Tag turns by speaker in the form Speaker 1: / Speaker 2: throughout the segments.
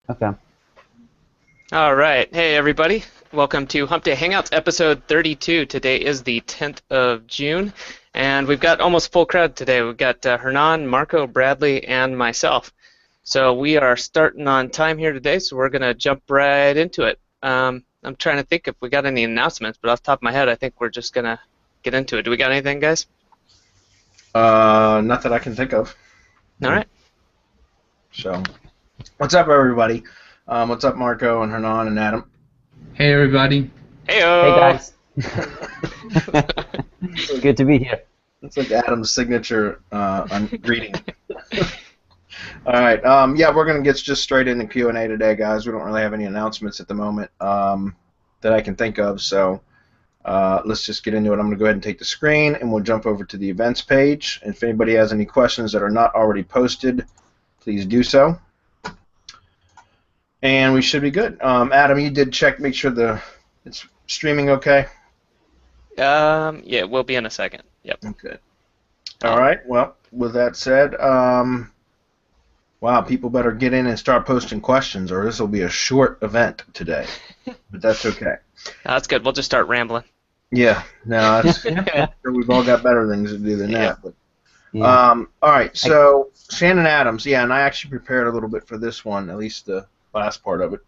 Speaker 1: Okay.
Speaker 2: All right. Hey, everybody. Welcome to Hump Day Hangouts, episode 32. Today is the 10th of June, and we've got almost full crowd today. We've got Hernan, Marco, Bradley, and myself. So we are starting on time here today, so we're going to jump right into it. I'm trying to think if we got any announcements, but off the top of my head, I think we're just going to get into it. Do we got anything, guys?
Speaker 3: Not that I can think of.
Speaker 2: All right.
Speaker 3: So, what's up, everybody? What's up, Marco and Hernan and Adam?
Speaker 4: Hey everybody.
Speaker 2: Hey-o!
Speaker 1: Hey guys. Good to be here.
Speaker 3: It's like Adam's signature greeting. All right. Yeah, we're gonna get just straight into Q&A today, guys. We don't really have any announcements at the moment that I can think of. So let's just get into it. I'm gonna go ahead and take the screen, and we'll jump over to the events page. And if anybody has any questions that are not already posted, please do so. And we should be good. Adam, you did check, make sure it's streaming okay?
Speaker 2: Yeah, we'll be in a second. Yep.
Speaker 3: Okay. All right. Well, with that said, wow, people better get in and start posting questions, or this will be a short event today. But that's okay.
Speaker 2: That's good. We'll just start rambling.
Speaker 3: Yeah. No, we've all got better things to do than that. But,
Speaker 1: Yeah.
Speaker 3: all right. So Shannon Adams, yeah, and I actually prepared a little bit for this one, at least the last part of it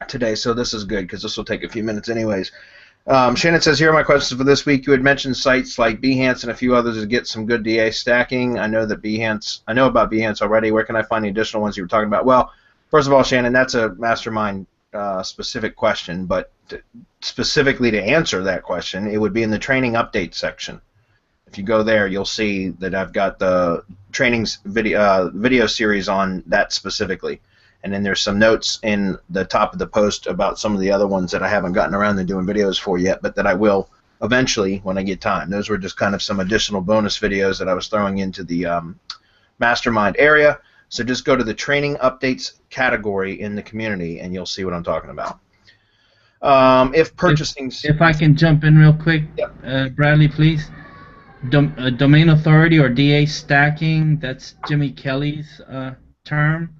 Speaker 3: today. So this is good because this will take a few minutes anyways. Shannon says, here are my questions for this week. You had mentioned sites like Behance and a few others to get some good DA stacking. I know about Behance already. Where can I find the additional ones you were talking about? Well, first of all, Shannon, that's a mastermind specific question, but specifically to answer that question, it would be in the training update section. If you go there, you'll see that I've got the trainings video series on that specifically. And then there's some notes in the top of the post about some of the other ones that I haven't gotten around to doing videos for yet, but that I will eventually when I get time. Those were just kind of some additional bonus videos that I was throwing into the mastermind area. So just go to the training updates category in the community and you'll see what I'm talking about. If purchasing...
Speaker 4: If I can jump in real quick,
Speaker 3: Yep.
Speaker 4: Bradley, please. Domain authority or DA stacking, that's Jimmy Kelly's term.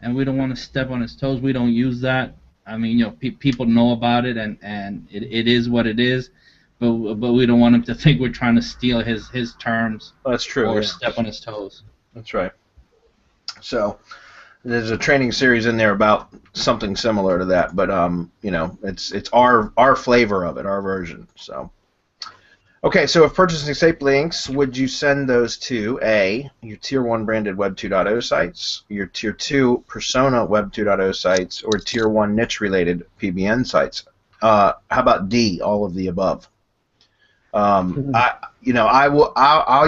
Speaker 4: And we don't want to step on his toes. We don't use that. I mean, you know, people know about it, and it is what it is. But we don't want him to think we're trying to steal his terms.
Speaker 3: That's true.
Speaker 4: Or
Speaker 3: Yeah.
Speaker 4: step on his toes.
Speaker 3: That's right. So there's a training series in there about something similar to that, but you know, it's our flavor of it, our version. So. Okay, so if purchasing SAPE links, would you send those to A, your Tier 1 branded Web 2.0 sites, your Tier 2 persona Web 2.0 sites, or Tier 1 niche-related PBN sites? How about D, all of the above? I'll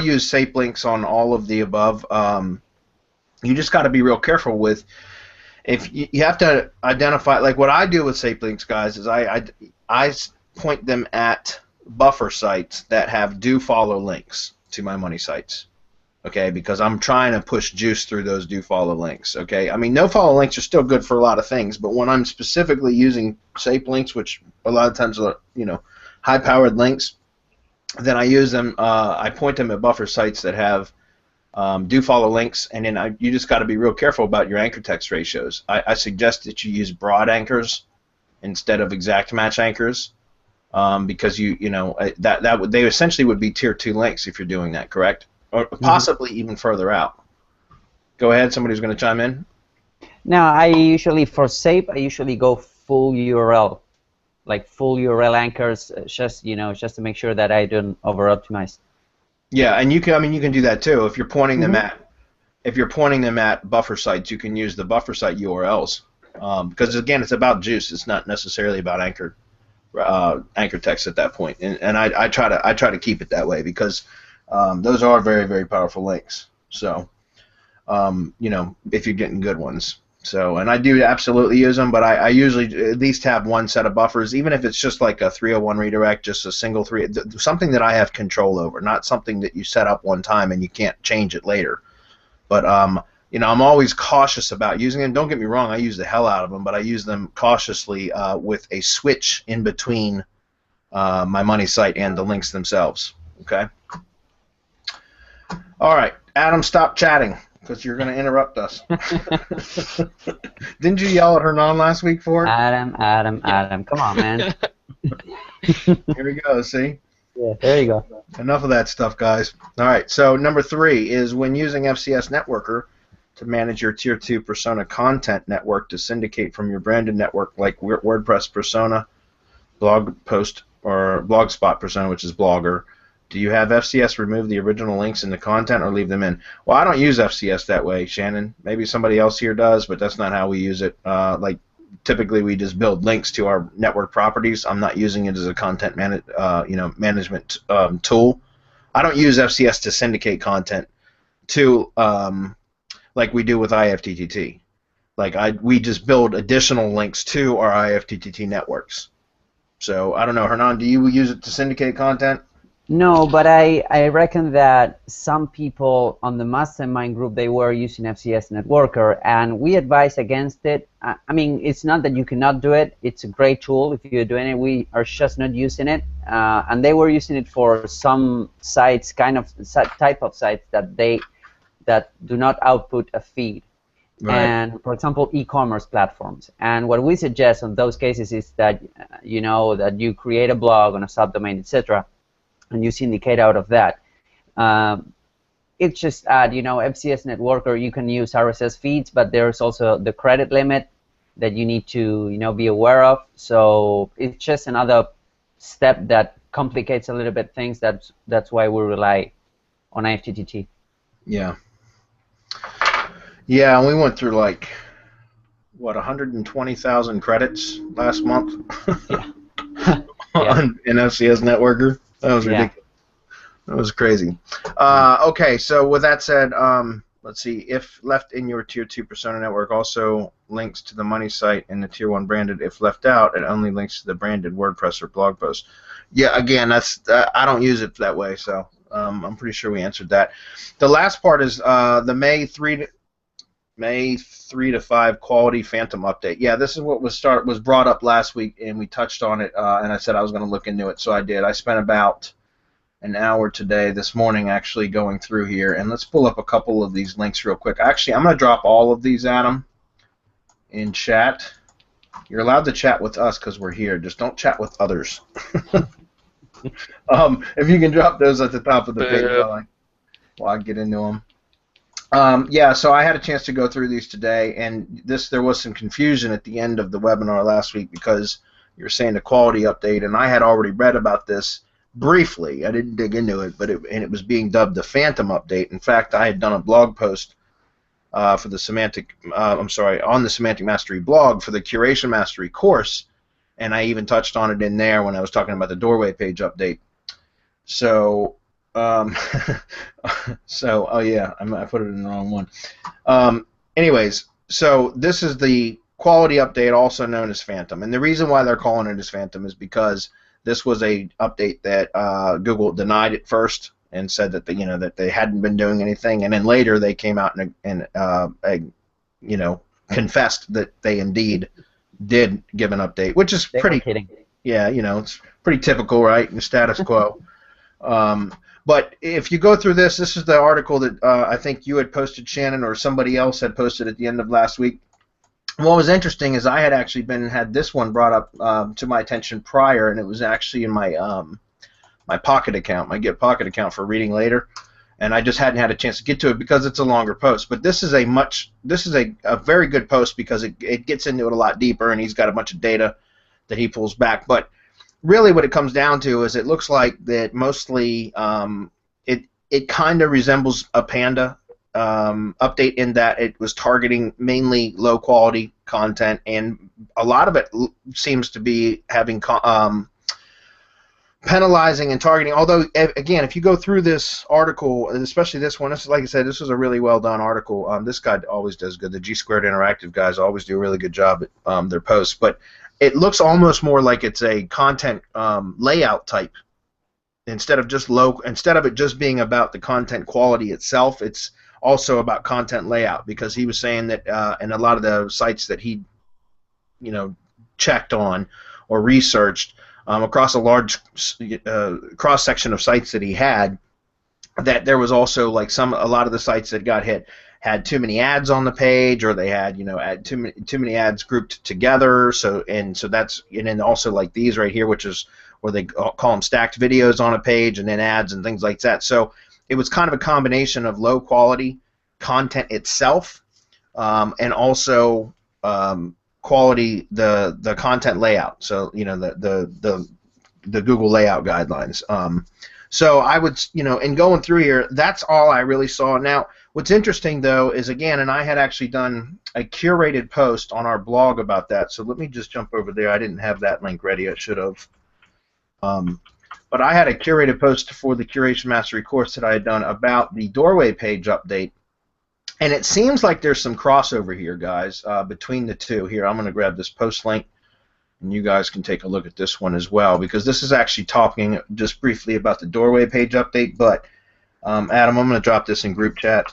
Speaker 3: use SAPE links on all of the above. You just got to be real careful with, if you have to identify, like what I do with SAPE links, guys, is I point them at buffer sites that have do follow links to my money sites, okay, because I'm trying to push juice through those do follow links, okay. I mean, no follow links are still good for a lot of things, but when I'm specifically using SAPE links, which a lot of times are, you know, high powered links, then I use them, I point them at buffer sites that have do follow links, and then you just got to be real careful about your anchor text ratios. I suggest that you use broad anchors instead of exact match anchors. Because they essentially would be Tier 2 links if you're doing that, correct? Or possibly even further out. Go ahead, somebody's going to chime in.
Speaker 1: Now, I usually, for SAPE, I usually go full URL, like full URL anchors, just to make sure that I don't over-optimize.
Speaker 3: Yeah, and you can do that too. If you're pointing them at buffer sites, you can use the buffer site URLs. Because again, it's about juice. It's not necessarily about anchor text at that point, and I try to keep it that way because those are very, very powerful links. So you know, if you're getting good ones. So, and I do absolutely use them, but I usually at least have one set of buffers, even if it's just like a 301 redirect, just a single something that I have control over, not something that you set up one time and you can't change it later. But you know, I'm always cautious about using them. Don't get me wrong, I use the hell out of them, but I use them cautiously with a switch in between my money site and the links themselves. Okay. All right, Adam, stop chatting. because you're going to interrupt us. Didn't you yell at Hernan last week for it?
Speaker 1: Adam. Come on, man.
Speaker 3: Here we go, see?
Speaker 1: Yeah, there you go.
Speaker 3: Enough of that stuff, guys. All right, so number 3 is when using FCS Networker to manage your Tier 2 persona content network to syndicate from your branded network like WordPress persona, blog post, or Blogspot persona, which is Blogger. Do you have FCS remove the original links in the content or leave them in? Well, I don't use FCS that way, Shannon. Maybe somebody else here does, but that's not how we use it. Like typically, we just build links to our network properties. I'm not using it as a content management tool. I don't use FCS to syndicate content to like we do with IFTTT. We just build additional links to our IFTTT networks. So I don't know, Hernan, do you use it to syndicate content?
Speaker 1: No, but I reckon that some people on the mastermind group, they were using FCS Networker, and we advise against it. I mean, it's not that you cannot do it. It's a great tool if you're doing it. We are just not using it, and they were using it for some sites, type of sites that do not output a feed.
Speaker 3: Right.
Speaker 1: And for example, e-commerce platforms. And what we suggest on those cases is that that you create a blog on a subdomain, etc., and you syndicate out of that. It's just FCS Networker. You can use RSS feeds, but there's also the credit limit that you need to be aware of. So it's just another step that complicates a little bit things. That's why we rely on IFTTT.
Speaker 3: Yeah. Yeah, and we went through 120,000 credits last month in FCS Networker. That was ridiculous. That was crazy. Okay, so with that said, let's see. If left in your Tier 2 persona network, also links to the money site and the Tier 1 branded. If left out, it only links to the branded WordPress or blog post. Yeah, again, that's I don't use it that way, so I'm pretty sure we answered that. The last part is the May 3 to 5 quality phantom update. Yeah, this is what was brought up last week, and we touched on it, and I said I was going to look into it, so I did. I spent about an hour this morning, actually going through here, and let's pull up a couple of these links real quick. Actually, I'm going to drop all of these, Adam, in chat. You're allowed to chat with us because we're here. Just don't chat with others. If you can drop those at the top of the page while I get into them. Yeah, so I had a chance to go through these today, and there was some confusion at the end of the webinar last week because you were saying the quality update, and I had already read about this briefly. I didn't dig into it, but it was being dubbed the Phantom Update. In fact, I had done a blog post for the on the Semantic Mastery blog for the Curation Mastery course, and I even touched on it in there when I was talking about the doorway page update. So. Oh yeah, I put it in the wrong one. Anyways, so this is the quality update, also known as Phantom, and the reason why they're calling it as Phantom is because this was a update that Google denied at first and said that that they hadn't been doing anything, and then later they came out and confessed that they indeed did give an update, which is pretty kidding. Yeah, it's pretty typical, right? In the status quo. But if you go through this is the article that I think you had posted, Shannon, or somebody else had posted at the end of last week. What was interesting is I had actually had this one brought up to my attention prior, and it was actually in my my Pocket account, my Get Pocket account for reading later, and I just hadn't had a chance to get to it because it's a longer post. But this is a very good post because it gets into it a lot deeper, and he's got a bunch of data that he pulls back. But really what it comes down to is it looks like that mostly it kind of resembles a Panda update in that it was targeting mainly low quality content, and a lot of it seems to be having penalizing and targeting. Although again, if you go through this article, and especially this one, like I said, this was a really well done article. This guy always does good. The G Squared Interactive guys always do a really good job at their posts, but it looks almost more like it's a content layout type instead of it just being about the content quality itself. It's also about content layout, because he was saying that in a lot of the sites that he checked on or researched across a large cross section of sites that he had, that there was also a lot of the sites that got hit had too many ads on the page, or they had too many ads grouped together. So that's, and then also like these right here, which is where they call them stacked videos on a page, and then ads and things like that. So it was kind of a combination of low quality content itself, and also quality the content layout. So the Google layout guidelines. So I would, in going through here, that's all I really saw. Now, what's interesting though is, again, and I had actually done a curated post on our blog about that. So let me just jump over there. I didn't have that link ready. I should have. But I had a curated post for the Curation Mastery course that I had done about the doorway page update. And it seems like there's some crossover here, guys, between the two. Here, I'm going to grab this post link, and you guys can take a look at this one as well, because this is actually talking just briefly about the doorway page update. But, Adam, I'm going to drop this in group chat.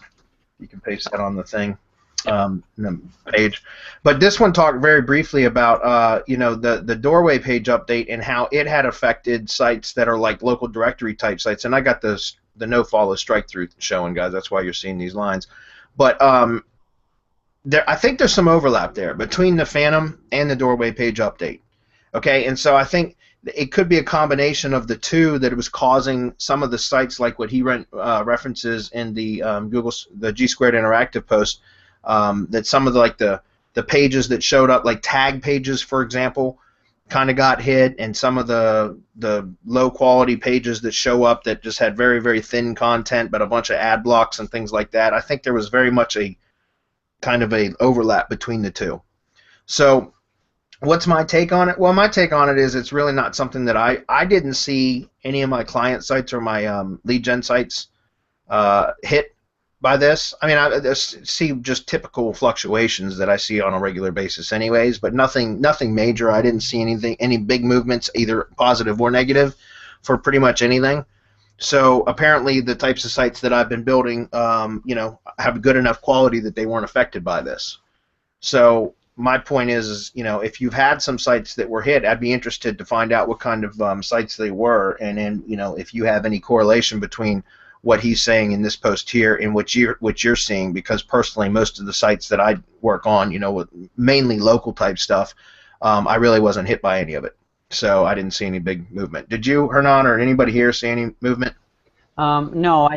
Speaker 3: You can paste that on the thing, the page. But this one talked very briefly about, the doorway page update and how it had affected sites that are like local directory type sites. And I got the no-follow strike-through showing, guys. That's why you're seeing these lines. But I think there's some overlap there between the Phantom and the doorway page update. Okay, and so I think it could be a combination of the two that it was causing some of the sites, like what he references in the G Squared Interactive post, that some of the pages that showed up, like tag pages, for example, kind of got hit, and some of the low quality pages that show up that just had very, very thin content but a bunch of ad blocks and things like that. I think there was very much a kind of a overlap between the two. So what's my take on it? Well, my take on it is it's really not something that I didn't see any of my client sites or my lead gen sites hit by this. I mean, I see just typical fluctuations that I see on a regular basis anyways, but nothing major. I didn't see any big movements, either positive or negative, for pretty much anything. So apparently the types of sites that I've been building, have good enough quality that they weren't affected by this. So my point is, if you've had some sites that were hit, I'd be interested to find out what kind of sites they were, and then, if you have any correlation between what he's saying in this post here and what you're seeing, because personally, most of the sites that I work on, with mainly local type stuff, I really wasn't hit by any of it. So I didn't see any big movement. Did you, Hernan, or anybody here see any movement?
Speaker 1: No,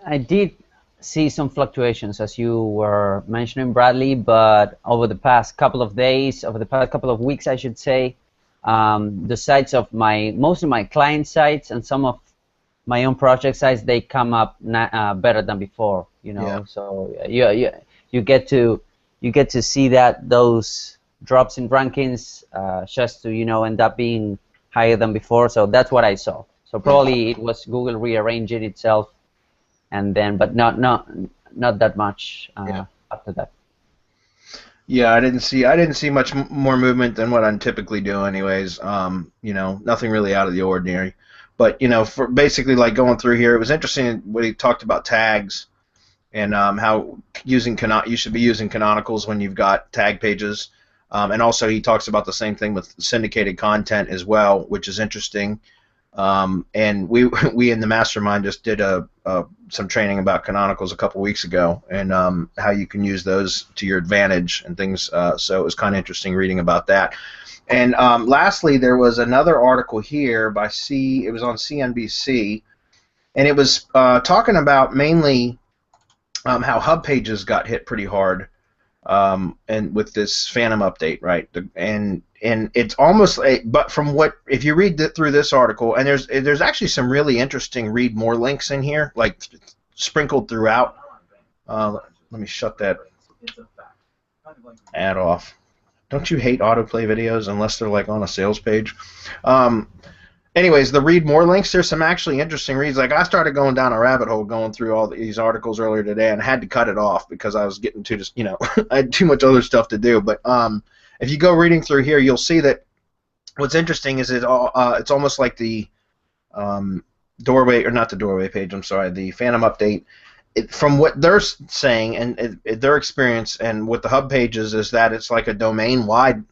Speaker 1: I did see some fluctuations, as you were mentioning, Bradley, but over the past couple of days, over the past couple of weeks, I should say, the sites of most of my client sites and some of my own project sites, they come up better than before,
Speaker 3: Yeah.
Speaker 1: So you get to see that those drops in rankings just to end up being higher than before. So that's what I saw. So probably it was Google rearranging itself, and then, but not that much after that.
Speaker 3: Yeah, I didn't see much more movement than what I typically do, anyways. Nothing really out of the ordinary. But for basically, like, going through here, it was interesting when he talked about tags and how you should be using canonicals when you've got tag pages. And also he talks about the same thing with syndicated content as well, which is interesting. And we in the mastermind just did some training about canonicals a couple weeks ago, and how you can use those to your advantage and things. So it was kind of interesting reading about that. And lastly, there was another article here by it was on CNBC, and it was talking about mainly how Hubpages got hit pretty hard, and with this Phantom update, right? And it's almost but from what, if you read through this article, and there's actually some really interesting read more links in here, like sprinkled throughout. Let me shut that ad off. Don't you hate autoplay videos unless they're like on a sales page? Anyways, the read more links, there's some actually interesting reads. Like, I started going down a rabbit hole going through all these articles earlier today, and I had to cut it off because I was getting to just, I had too much other stuff to do. But if you go reading through here, you'll see that what's interesting is it's almost like the doorway, or not the doorway page, I'm sorry, the Phantom update. From what they're saying and their experience and what the Hubpages is that it's like a domain-wide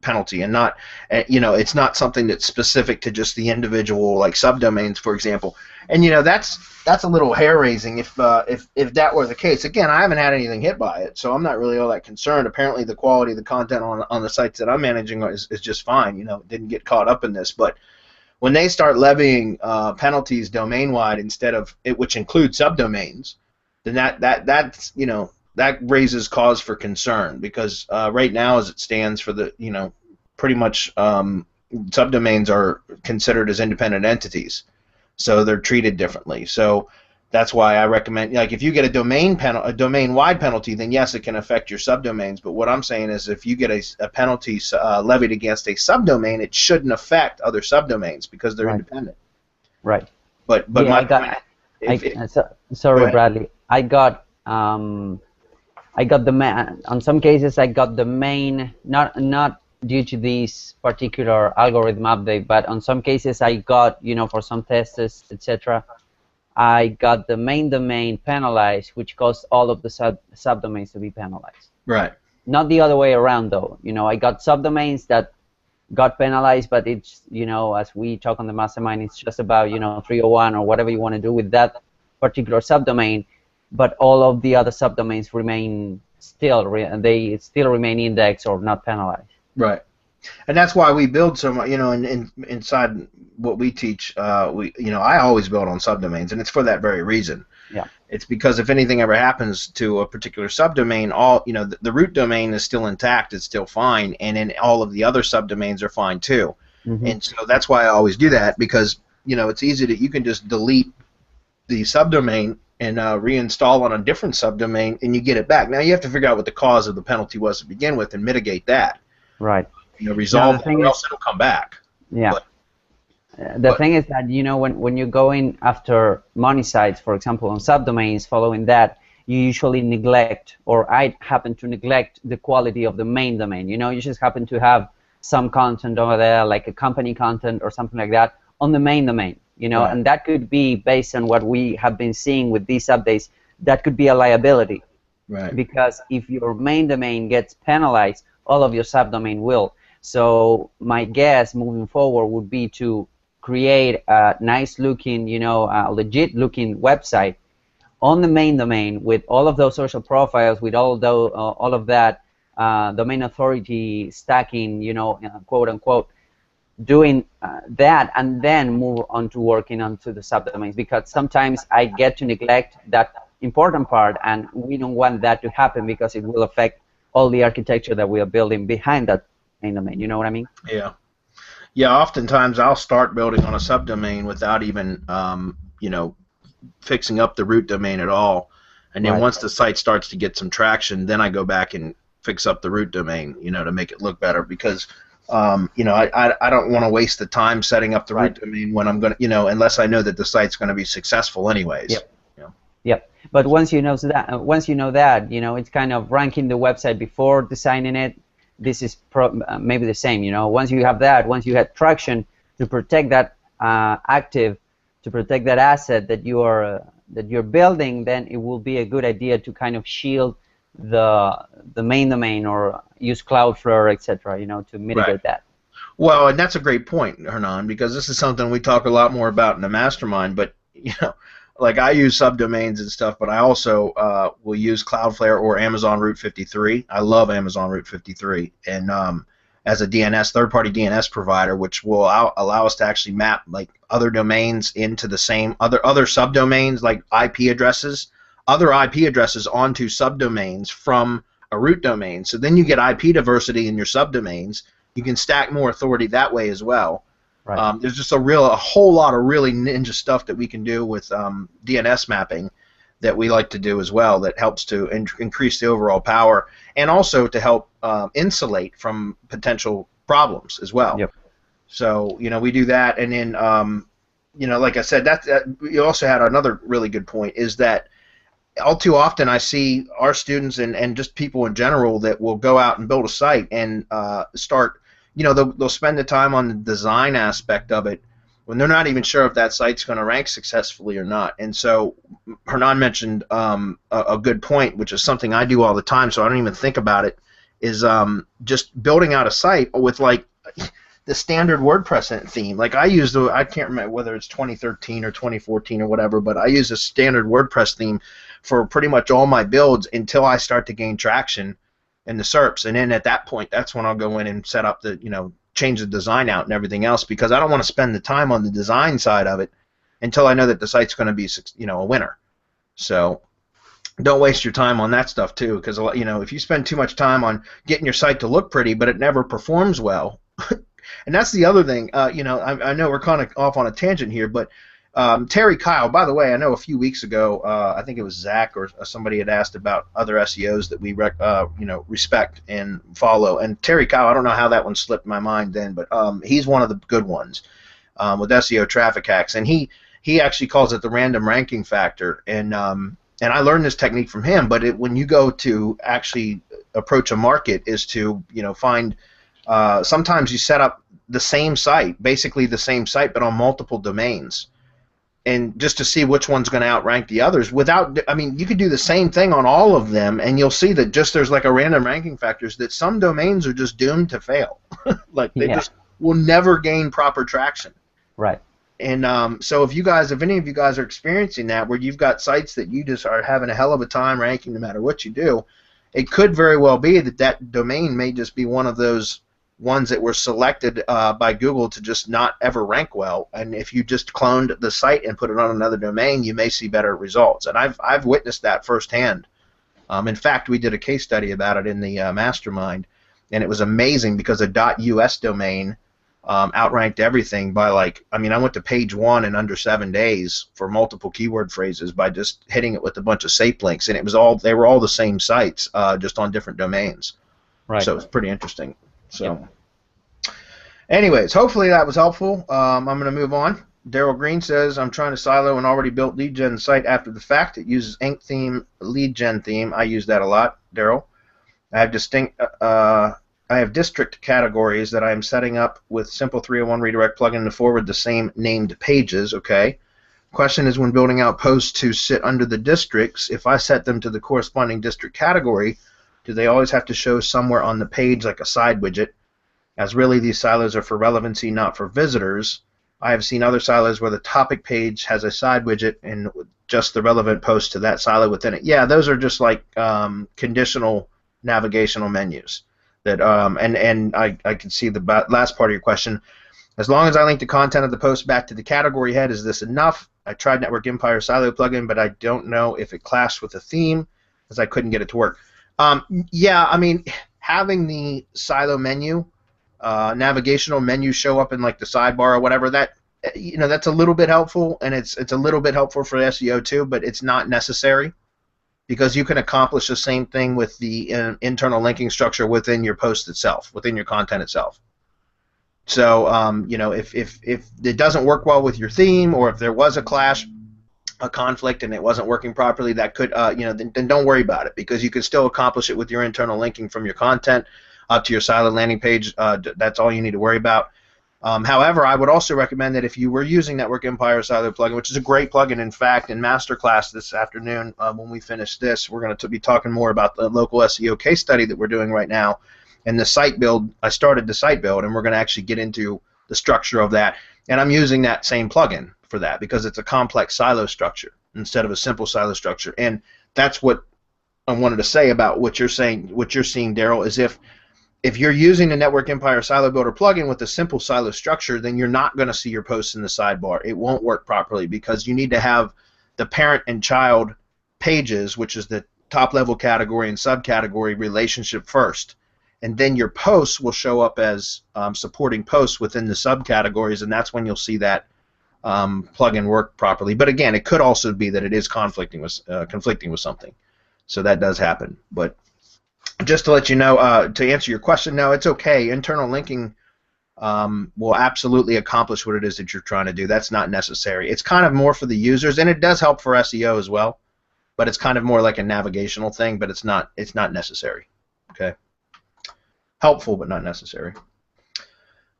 Speaker 3: penalty, and not, it's not something that's specific to just the individual, like subdomains, for example. And that's a little hair raising if that were the case. Again, I haven't had anything hit by it, so I'm not really all that concerned. Apparently, the quality of the content on the sites that I'm managing is just fine. Didn't get caught up in this, but when they start levying penalties domain-wide instead of it, which includes subdomains, then that raises cause for concern, because right now, as it stands, for the pretty much subdomains are considered as independent entities, so they're treated differently. So that's why I recommend, like, if you get a domain-wide penalty, then yes, it can affect your subdomains. But what I'm saying is, if you get a penalty levied against a subdomain, it shouldn't affect other subdomains because they're independent.
Speaker 1: Right.
Speaker 3: But
Speaker 1: yeah, sorry, Bradley. I got the main. On some cases, I got the main, not due to this particular algorithm update, but on some cases, I got, for some tests, etc. I got the main domain penalized, which caused all of the subdomains to be penalized.
Speaker 3: Right.
Speaker 1: Not the other way around, though. I got subdomains that got penalized, but it's, as we talk on the mastermind, it's just about, 301 or whatever you want to do with that particular subdomain. But all of the other subdomains remain they still remain indexed or not penalized.
Speaker 3: Right. And that's why we build so much, inside what we teach, I always build on subdomains, and it's for that very reason.
Speaker 1: Yeah.
Speaker 3: It's because if anything ever happens to a particular subdomain, the root domain is still intact, it's still fine, and then all of the other subdomains are fine too. Mm-hmm. And so that's why I always do that, because, it's easy that you can just delete the subdomain and reinstall on a different subdomain, and you get it back. Now you have to figure out what the cause of the penalty was to begin with and mitigate that.
Speaker 1: Right.
Speaker 3: Resolve it, or else it'll come back.
Speaker 1: Yeah. The thing is that, when you're going after money sites, for example, on subdomains, following that, you usually neglect, or I happen to neglect, the quality of the main domain. You just happen to have some content over there, like a company content or something like that, on the main domain.
Speaker 3: Right.
Speaker 1: And that could be, based on what we have been seeing with these updates, that could be a liability.
Speaker 3: Right.
Speaker 1: Because if your main domain gets penalized, all of your subdomain will. So my guess moving forward would be to create a nice-looking, a legit-looking website on the main domain with all of those social profiles, with all of that domain authority stacking, quote-unquote, doing that, and then move on to working onto the subdomains, because sometimes I get to neglect that important part, and we don't want that to happen because it will affect all the architecture that we are building behind that main domain. You know what I mean?
Speaker 3: Yeah. Yeah, oftentimes I'll start building on a subdomain without even, fixing up the root domain at all. And then once the site starts to get some traction, then I go back and fix up the root domain, to make it look better, because, I don't want to waste the time setting up the root domain when I'm going to, unless I know that the site's going to be successful anyways.
Speaker 1: Yep. Yep. But once you know that, it's kind of ranking the website before designing it. This is maybe the same, Once you have that, once you have traction to protect that active, to protect that asset that you're building, then it will be a good idea to kind of shield the main domain, or use Cloudflare, etc., to mitigate that.
Speaker 3: Well, and that's a great point, Hernan, because this is something we talk a lot more about in the mastermind. But like, I use subdomains and stuff, but I also will use Cloudflare or Amazon Route 53. I love Amazon Route 53, and as a third-party DNS provider, which will allow us to actually map, like, other domains into the same other subdomains, like IP addresses, other IP addresses onto subdomains from a root domain. So then you get IP diversity in your subdomains. You can stack more authority that way as well. Right. There's just a whole lot of really ninja stuff that we can do with DNS mapping that we like to do as well, that helps to increase the overall power, and also to help insulate from potential problems as well.
Speaker 1: Yep.
Speaker 3: So, we do that, and then, like I said, you also had another really good point, is that all too often I see our students and just people in general that will go out and build a site and start, they'll spend the time on the design aspect of it when they're not even sure if that site's going to rank successfully or not. And so Hernan mentioned a good point, which is something I do all the time, so I don't even think about it is just building out a site with like the standard WordPress theme. Like I can't remember whether it's 2013 or 2014 or whatever, but I use a standard WordPress theme for pretty much all my builds until I start to gain traction in the SERPs. And then at that point, that's when I'll go in and set up the, change the design out and everything else, because I don't want to spend the time on the design side of it until I know that the site's going to be, a winner. So don't waste your time on that stuff too, because if you spend too much time on getting your site to look pretty, but it never performs well. And that's the other thing. I know we're kind of off on a tangent here, but Terry Kyle, by the way, I know a few weeks ago, I think it was Zach or somebody had asked about other SEOs that we respect and follow. And Terry Kyle, I don't know how that one slipped my mind then, but he's one of the good ones with SEO traffic hacks, and he actually calls it the random ranking factor. And I learned this technique from him. But when you go to actually approach a market, is to find. Sometimes you set up the same site, basically the same site, but on multiple domains, and just to see which one's going to outrank the others. You could do the same thing on all of them, and you'll see that there's like a random ranking factors that some domains are just doomed to fail. Like they just will never gain proper traction.
Speaker 1: Right.
Speaker 3: And so if any of you guys are experiencing that, where you've got sites that you just are having a hell of a time ranking no matter what you do, it could very well be that domain may just be one of those ones that were selected by Google to just not ever rank well. And if you just cloned the site and put it on another domain, you may see better results. And I've witnessed that firsthand. In fact, we did a case study about it in the mastermind, and it was amazing because a .us domain outranked everything by I went to page 1 in under 7 days for multiple keyword phrases by just hitting it with a bunch of SAPE links, and they were all the same sites, just on different domains.
Speaker 1: Right.
Speaker 3: So it's pretty interesting. So, anyways, hopefully that was helpful. I'm going to move on. Daryl Green says, I'm trying to silo an already built lead gen site after the fact. It uses Ink theme, lead gen theme. I use that a lot, Daryl. I have district categories that I am setting up with Simple 301 redirect plugin to forward the same named pages. Okay. Question is, when building out posts to sit under the districts, if I set them to the corresponding district category, do they always have to show somewhere on the page like a side widget? As really these silos are for relevancy, not for visitors. I have seen other silos where the topic page has a side widget and just the relevant post to that silo within it. Yeah, those are just like conditional navigational menus. That and I can see the last part of your question. As long as I link the content of the post back to the category head, is this enough? I tried Network Empire Silo plugin, but I don't know if it clashed with the theme, as I couldn't get it to work. Having the silo menu, navigational menu show up in like the sidebar or whatever, that's a little bit helpful, and it's a little bit helpful for SEO too, but it's not necessary, because you can accomplish the same thing with the internal linking structure within your post itself, within your content itself. So if it doesn't work well with your theme, or if there was a conflict and it wasn't working properly, that could then don't worry about it, because you can still accomplish it with your internal linking from your content up to your silo landing page. That's all you need to worry about. However, I would also recommend that if you were using Network Empire Silo plugin, which is a great plugin, in fact, in masterclass this afternoon, when we finish this, we're going to be talking more about the local SEO case study that we're doing right now, and the site build. I started the site build, and we're going to actually get into the structure of that, and I'm using that same plugin for that because it's a complex silo structure instead of a simple silo structure. And that's what I wanted to say about what you're saying. What you're seeing, Daryl, is if you're using the Network Empire Silo Builder plugin with a simple silo structure, then you're not going to see your posts in the sidebar. It won't work properly, because you need to have the parent and child pages, which is the top level category and subcategory relationship first, and then your posts will show up as supporting posts within the subcategories, and that's when you'll see that plugin work properly. But again, it could also be that it is conflicting with something, so that does happen. But just to let you know, to answer your question, no, it's okay. Internal linking will absolutely accomplish what it is that you're trying to do. That's not necessary. It's kind of more for the users, and it does help for SEO as well, but it's kind of more like a navigational thing, but it's not necessary. Okay. Helpful, but not necessary.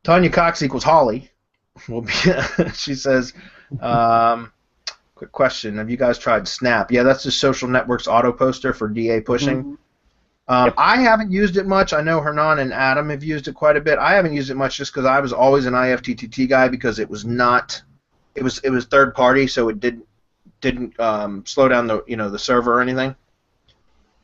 Speaker 3: Tanya Cox equals Holly. She says, quick question, have you guys tried Snap? Yeah, that's the Social Network's Autoposter for DA pushing. I haven't used it much. I know Hernan and Adam have used it quite a bit. I haven't used it much just because I was always an IFTTT guy because it was not, it was third party, so it didn't slow down the server or anything.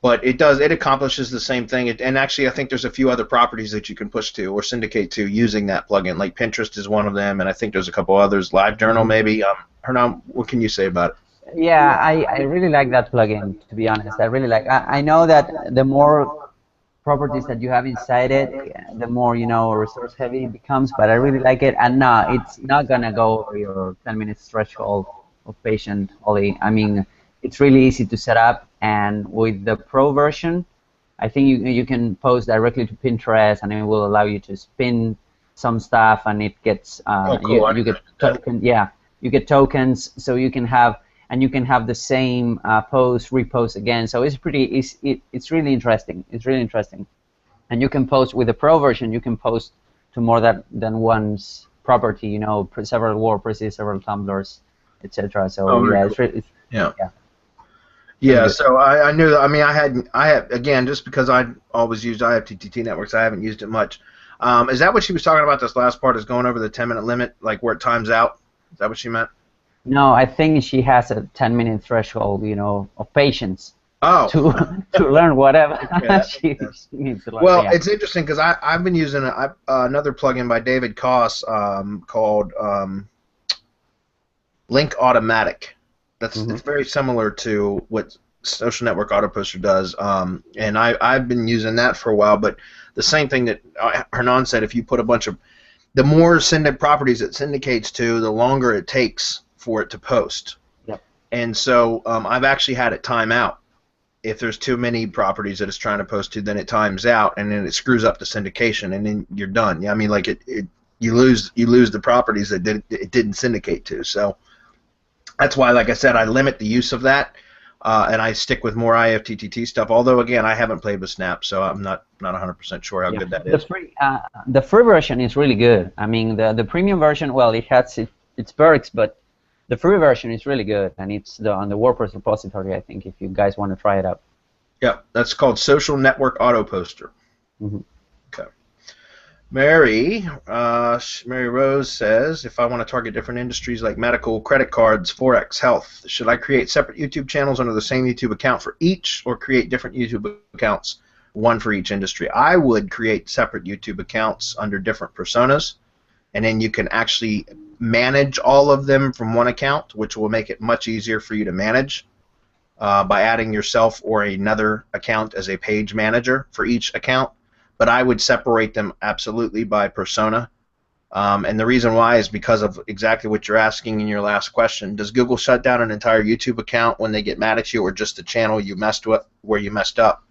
Speaker 3: But it accomplishes the same thing. And actually, I think there's a few other properties that you can push to or syndicate to using that plugin. Like Pinterest is one of them, and I think there's a couple others. LiveJournal maybe. Hernan, what can you say about it?
Speaker 1: Yeah, I really like that plugin, to be honest. I really like. I know that the more properties that you have inside it, the more resource heavy it becomes. But I really like it, and no, it's not gonna go over your 10 minutes threshold of patient only. I mean, it's really easy to set up, and with the Pro version, I think you can post directly to Pinterest, and it will allow you to spin some stuff, and it gets
Speaker 3: cool.
Speaker 1: you get tokens. Yeah, you get tokens, so you can have. And you can have the same post, repost again. So it's it's really interesting. It's really interesting. And you can post with the Pro version. You can post to more than one's property. Several WordPresses, several Tumblrs, etc. So yeah,
Speaker 3: cool.
Speaker 1: Yeah.
Speaker 3: Yeah. So I knew that. I mean, I had again just because I always used IFTTT networks. I haven't used it much. Is that what she was talking about? This last part is going over the 10-minute limit, like where it times out. Is that what she meant?
Speaker 1: No, I think she has a 10-minute threshold, of patience to learn whatever she needs to learn.
Speaker 3: Well, it's interesting because I've been using another plugin by David Koss called Link Automatic. It's very similar to what Social Network Autoposter does, and I've been using that for a while. But the same thing that Hernan said, if you put the more properties it syndicates to, the longer it takes for it to post.
Speaker 1: Yep. And
Speaker 3: so I've actually had it time out. If there's too many properties that it's trying to post to, then it times out, and then it screws up the syndication, and then you're done. Yeah, I mean, like you lose the properties that it didn't syndicate to. So that's why, like I said, I limit the use of that, and I stick with more IFTTT stuff. Although again, I haven't played with Snap, so I'm not 100% sure how good that is.
Speaker 1: The free version is really good. I mean, the premium version, well, it has its perks, but the free version is really good, and it's on the WordPress repository, I think, if you guys want to try it out.
Speaker 3: Yeah, that's called Social Network Autoposter. Okay. Mary Rose says, if I want to target different industries like medical, credit cards, Forex, health, should I create separate YouTube channels under the same YouTube account for each, or create different YouTube accounts, one for each industry? I would create separate YouTube accounts under different personas, and then you can actually manage all of them from one account, which will make it much easier for you to manage by adding yourself or another account as a page manager for each account. But I would separate them absolutely by persona. And the reason why is because of exactly what you're asking in your last question. Does Google shut down an entire YouTube account when they get mad at you, or just the channel you messed with where you messed up?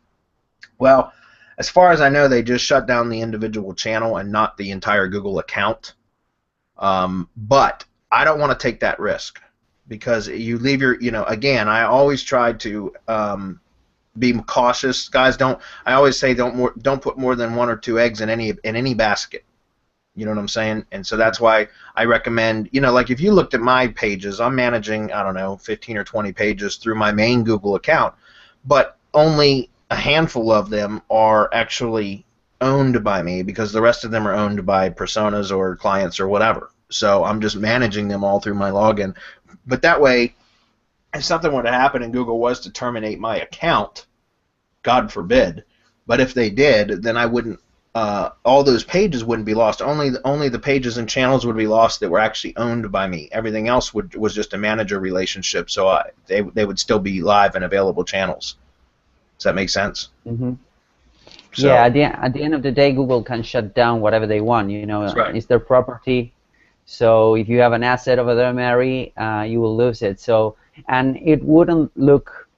Speaker 3: Well, as far as I know, they just shut down the individual channel and not the entire Google account. But I don't want to take that risk, because you leave your, again, I always try to be cautious. Guys, I always say don't put more than 1 or 2 eggs in any basket. You know what I'm saying? And so that's why I recommend, like if you looked at my pages, I'm managing, I don't know, 15 or 20 pages through my main Google account, but only a handful of them are actually owned by me, because the rest of them are owned by personas or clients or whatever. So I'm just managing them all through my login. But that way, if something were to happen and Google was to terminate my account, God forbid, but if they did, then I wouldn't, all those pages wouldn't be lost. Only the pages and channels would be lost that were actually owned by me. Everything else was just a manager relationship, so they would still be live and available channels. Does that make sense?
Speaker 1: Mm-hmm.
Speaker 3: So,
Speaker 1: yeah, at the end of the day, Google can shut down whatever they want.
Speaker 3: That's right.
Speaker 1: It's their property. So if you have an asset over there, Mary, you will lose it. So, and it wouldn't look,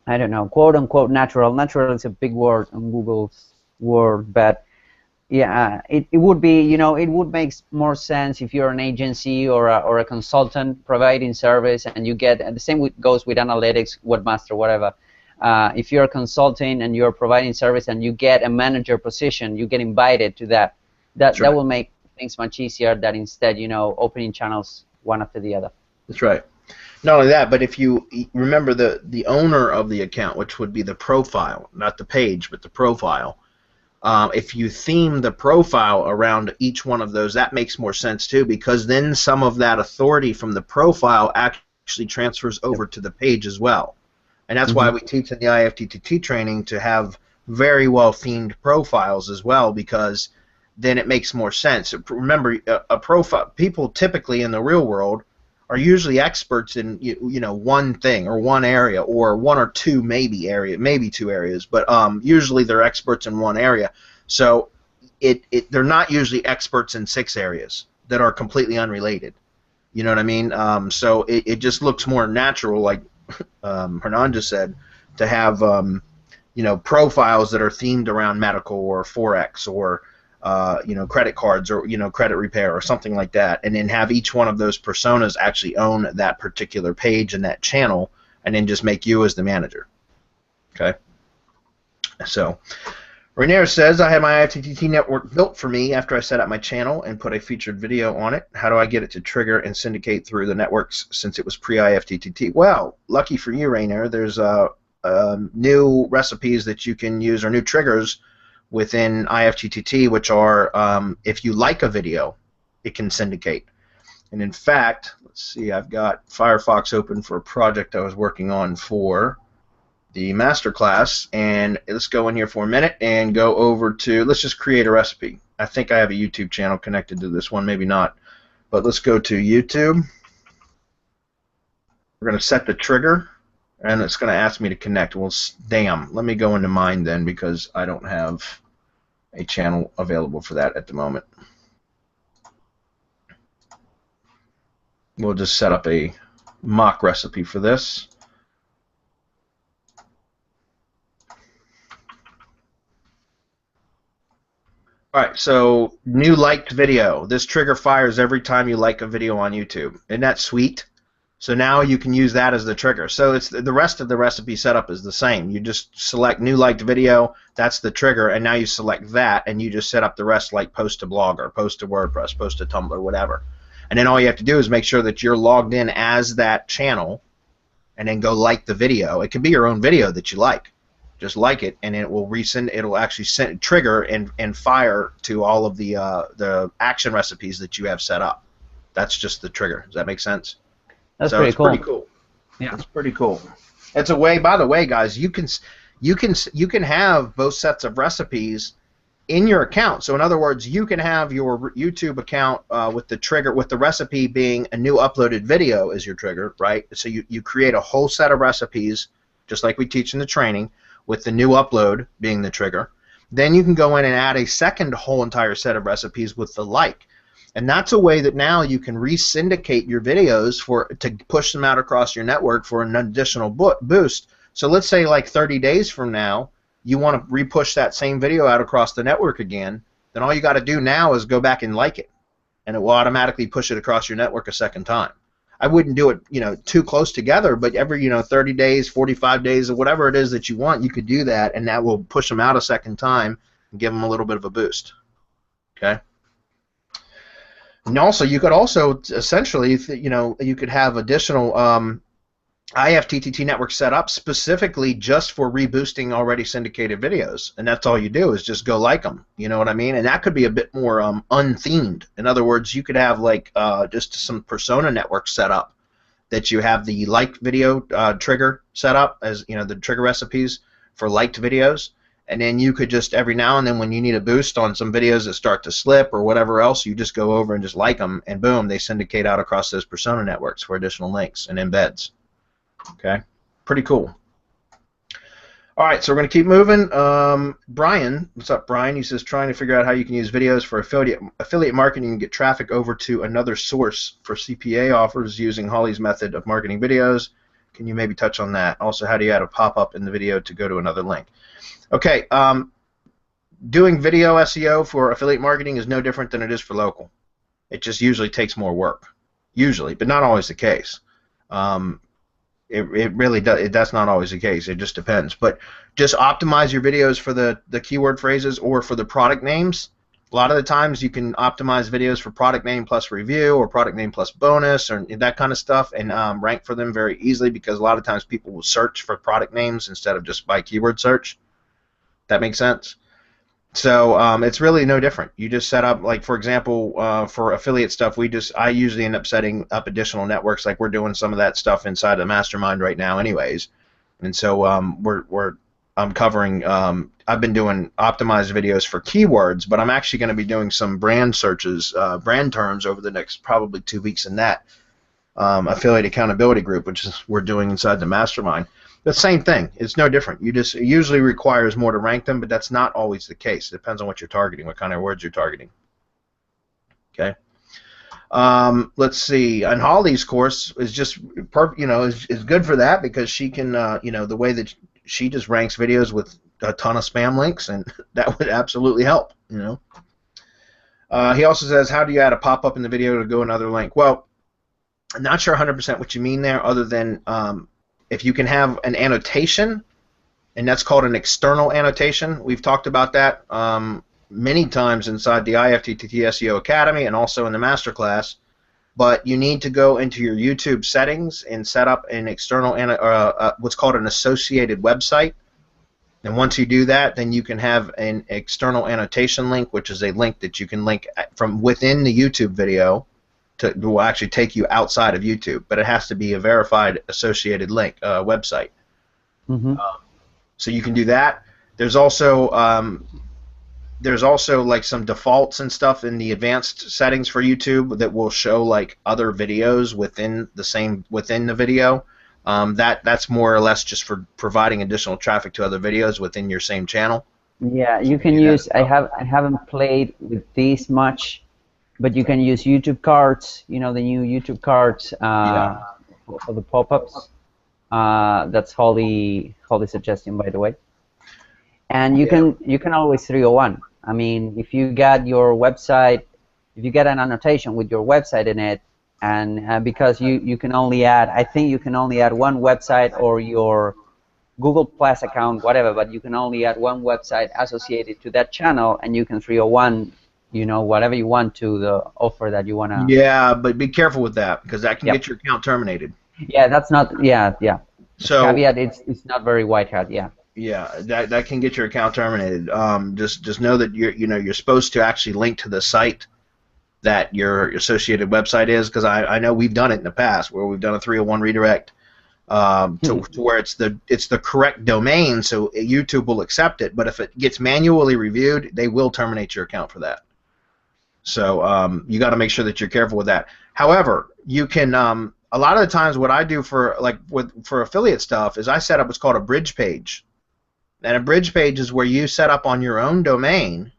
Speaker 1: I don't know, quote unquote natural. Natural is a big word on Google's word, but yeah, it would be, it would make more sense if you're an agency or a consultant providing service, and you get, and the same goes with analytics, webmaster, whatever. If you're consulting and you're providing service and you get a manager position, you get invited to that. That will make things much easier than instead, opening channels one after the other.
Speaker 3: That's right. Not only that, but if you remember the owner of the account, which would be the profile, not the page, but the profile. If you theme the profile around each one of those, that makes more sense too, because then some of that authority from the profile actually transfers over to the page as well. And that's why we teach in the IFTTT training to have very well themed profiles as well, because then it makes more sense. Remember, a profile, people typically in the real world are usually experts in one thing or one area or one or two maybe two areas, but usually they're experts in one area. So they're not usually experts in 6 areas that are completely unrelated. You know what I mean? So it just looks more natural, like Hernan just said, to have profiles that are themed around medical or Forex or credit cards or credit repair or something like that, and then have each one of those personas actually own that particular page and that channel, and then just make you as the manager. Okay. So Rainier says, I had my IFTTT network built for me after I set up my channel and put a featured video on it. How do I get it to trigger and syndicate through the networks since it was pre-IFTTT? Well, lucky for you, Rainier, there's new recipes that you can use, or new triggers within IFTTT, which are if you like a video, it can syndicate. And in fact, let's see, I've got Firefox open for a project I was working on for the masterclass, and let's go in here for a minute and go over to, let's just create a recipe. I think I have a YouTube channel connected to this one, maybe not, but let's go to YouTube. We're going to set the trigger, and it's going to ask me to connect. Well, damn, let me go into mine then, because I don't have a channel available for that at the moment. We'll just set up a mock recipe for this. Alright, so new liked video. This trigger fires every time you like a video on YouTube. Isn't that sweet? So now you can use that as the trigger. So it's the rest of the recipe setup is the same. You just select new liked video, that's the trigger, and now you select that, and you just set up the rest, like post to Blogger, post to WordPress, post to Tumblr, whatever. And then all you have to do is make sure that you're logged in as that channel, and then go like the video. It can be your own video that you like. Just like it, and it will resend. It'll actually trigger and fire to all of the action recipes that you have set up. That's just the trigger. Does that make sense?
Speaker 1: That's pretty cool.
Speaker 3: Pretty cool.
Speaker 4: Yeah,
Speaker 3: it's pretty cool. It's a way. By the way, guys, you can have both sets of recipes in your account. So in other words, you can have your YouTube account with the trigger, with the recipe being a new uploaded video as your trigger, right? So you create a whole set of recipes, just like we teach in the training, with the new upload being the trigger. Then you can go in and add a second whole entire set of recipes with the like. And that's a way that now you can re-syndicate your videos to push them out across your network for an additional boost. So let's say like 30 days from now, you want to re-push that same video out across the network again, then all you got to do now is go back and like it, and it will automatically push it across your network a second time. I wouldn't do it, too close together, but every, 30 days, 45 days, or whatever it is that you want, you could do that, and that will push them out a second time and give them a little bit of a boost. Okay. And also, you could also essentially, you could have additional IFTTT network set up specifically just for reboosting already syndicated videos, and that's all you do is just go like them. You know what I mean? And that could be a bit more unthemed. In other words, you could have like just some persona network set up that you have the liked video trigger set up as the trigger recipes for liked videos, and then you could just every now and then when you need a boost on some videos that start to slip or whatever else, you just go over and just like them, and boom, they syndicate out across those persona networks for additional links and embeds. Okay, pretty cool. All right, so we're going to keep moving. Brian, what's up, Brian? He says trying to figure out how you can use videos for affiliate marketing and get traffic over to another source for CPA offers using Holly's method of marketing videos. Can you maybe touch on that? Also, how do you add a pop-up in the video to go to another link? Okay, doing video SEO for affiliate marketing is no different than it is for local. It just usually takes more work, usually, but not always the case. It really does. That's not always the case. It just depends. But just optimize your videos for the keyword phrases or for the product names, A lot of the times you can optimize videos for product name plus review or product name plus bonus or that kind of stuff and rank for them very easily because a lot of times people will search for product names instead of just by keyword search. That makes sense? So it's really no different. You just set up, like for example, for affiliate stuff, I usually end up setting up additional networks. Like we're doing some of that stuff inside the mastermind right now, anyways. And so I'm covering. I've been doing optimized videos for keywords, but I'm actually going to be doing some brand searches, brand terms over the next probably 2 weeks in that affiliate accountability group, which is we're doing inside the mastermind. The same thing. It's no different. It usually requires more to rank them, but that's not always the case. It depends on what you're targeting, what kind of words you're targeting. Okay. Let's see. And Holly's course is just is good for that because she can the way that she just ranks videos with a ton of spam links, and that would absolutely help. He also says, how do you add a pop-up in the video to go another link? Well, I'm not sure 100% what you mean there, other than if you can have an annotation, and that's called an external annotation. We've talked about that many times inside the IFTTT SEO Academy and also in the masterclass. But you need to go into your YouTube settings and set up an external, what's called an associated website. And once you do that, then you can have an external annotation link, which is a link that you can link from within the YouTube video will actually take you outside of YouTube, but it has to be a verified associated link website.
Speaker 1: Mm-hmm.
Speaker 3: So you can do that. There's also like some defaults and stuff in the advanced settings for YouTube that will show like other videos within the video. That's more or less just for providing additional traffic to other videos within your same channel.
Speaker 1: Yeah, you can use. I haven't played with these much. But you can use YouTube cards, the new YouTube cards for the pop-ups. That's Holly's suggestion, by the way. And you can always 301. I mean, if you got your website, if you get an annotation with your website in it, and because you can only add, I think you can only add one website or your Google Plus account, whatever, but you can only add one website associated to that channel, and you can 301. Whatever you want to the offer that you want to.
Speaker 3: Yeah, but be careful with that because that can get your account terminated.
Speaker 1: Yeah, that's not. Yeah.
Speaker 3: So
Speaker 1: caveat, it's not very white hat. Yeah.
Speaker 3: Yeah, that can get your account terminated. Just know that you're supposed to actually link to the site that your associated website is, because I know we've done it in the past where we've done a 301 redirect to where it's the correct domain, so YouTube will accept it. But if it gets manually reviewed, they will terminate your account for that. So you got to make sure that you're careful with that. However, you can a lot of the times what I do for affiliate stuff is I set up what's called a bridge page. And a bridge page is where you set up on your own domain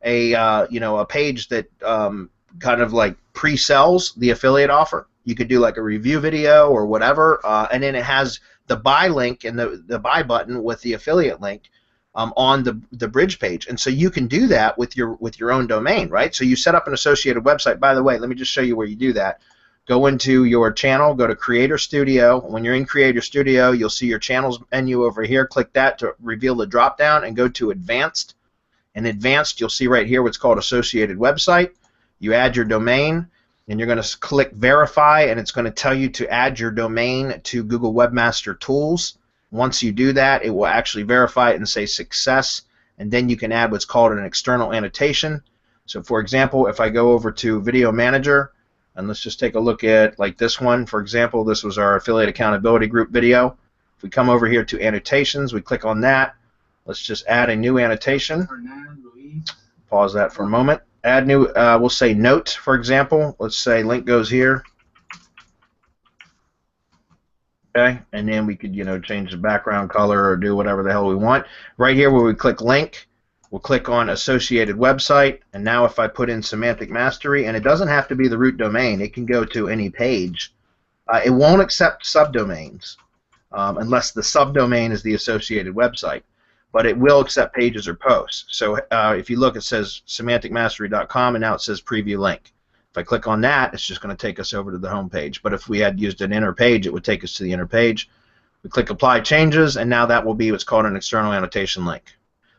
Speaker 3: a page that kind of like pre-sells the affiliate offer. You could do like a review video or whatever, and then it has the buy link and the buy button with the affiliate link on the bridge page, and so you can do that with your own domain, right? So you set up an associated website. By the way, let me just show you where you do that. Go into your channel, go to Creator Studio. When you're in Creator Studio, you'll see your channels menu over here. Click that to reveal the drop down and go to Advanced. In Advanced, you'll see right here what's called Associated Website. You add your domain, and you're going to click Verify, and it's going to tell you to add your domain to Google Webmaster Tools. Once you do that, it will actually verify it and say success, and then you can add what's called an external annotation. So for example, if I go over to Video Manager, and let's just take a look at like this one, for example, this was our Affiliate Accountability Group video. If we come over here to Annotations, we click on that. Let's just add a new annotation. Pause that for a moment. Add new, we'll say note, for example. Let's say link goes here. Okay, and then we could, change the background color or do whatever the hell we want. Right here where we click link, we'll click on associated website, and now if I put in semantic mastery, and it doesn't have to be the root domain, it can go to any page. It won't accept subdomains unless the subdomain is the associated website, but it will accept pages or posts. So if you look, it says semanticmastery.com, and now it says preview link. If I click on that, it's just going to take us over to the home page. But if we had used an inner page, it would take us to the inner page. We click Apply Changes, and now that will be what's called an external annotation link.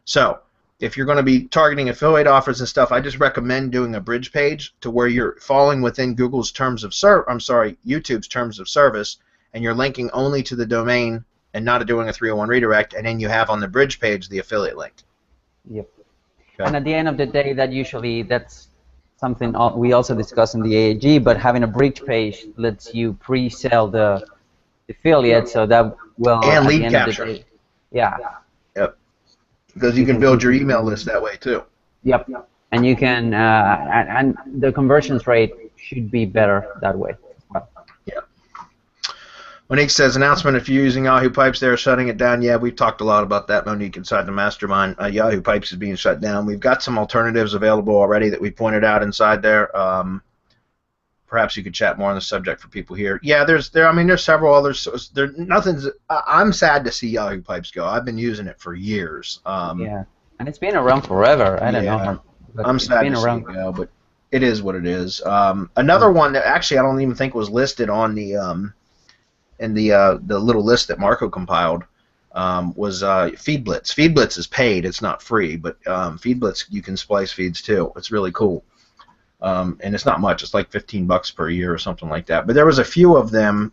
Speaker 3: So if you're going to be targeting affiliate offers and stuff, I just recommend doing a bridge page to where you're falling within Google's terms of YouTube's terms of service, and you're linking only to the domain and not doing a 301 redirect, and then you have on the bridge page the affiliate link.
Speaker 1: Yep.
Speaker 3: Okay.
Speaker 1: And at the end of the day, that's something we also discussed in the AAG, but having a bridge page lets you pre-sell the affiliate, so that will
Speaker 3: And
Speaker 1: at
Speaker 3: lead
Speaker 1: the end
Speaker 3: capture.
Speaker 1: of the day, yeah.
Speaker 3: Yep. Because you can build your email list that way too.
Speaker 1: Yep. And you can, and the conversions rate should be better that way as well.
Speaker 3: Yeah. Monique says, announcement, if you're using Yahoo Pipes, they're shutting it down. Yeah, we've talked a lot about that, Monique, inside the mastermind. Yahoo Pipes is being shut down. We've got some alternatives available already that we pointed out inside there. Perhaps you could chat more on the subject for people here. Yeah, there's several others. I'm sad to see Yahoo Pipes go. I've been using it for years.
Speaker 1: Yeah, and it's been around forever. I don't know.
Speaker 3: I'm sad to see it go, but it is what it is. Another one that actually I don't even think was listed on the in the little list that Marco compiled was FeedBlitz. FeedBlitz is paid; it's not free, but FeedBlitz you can splice feeds too. It's really cool. And it's not much. It's like $15 per year or something like that. But there was a few of them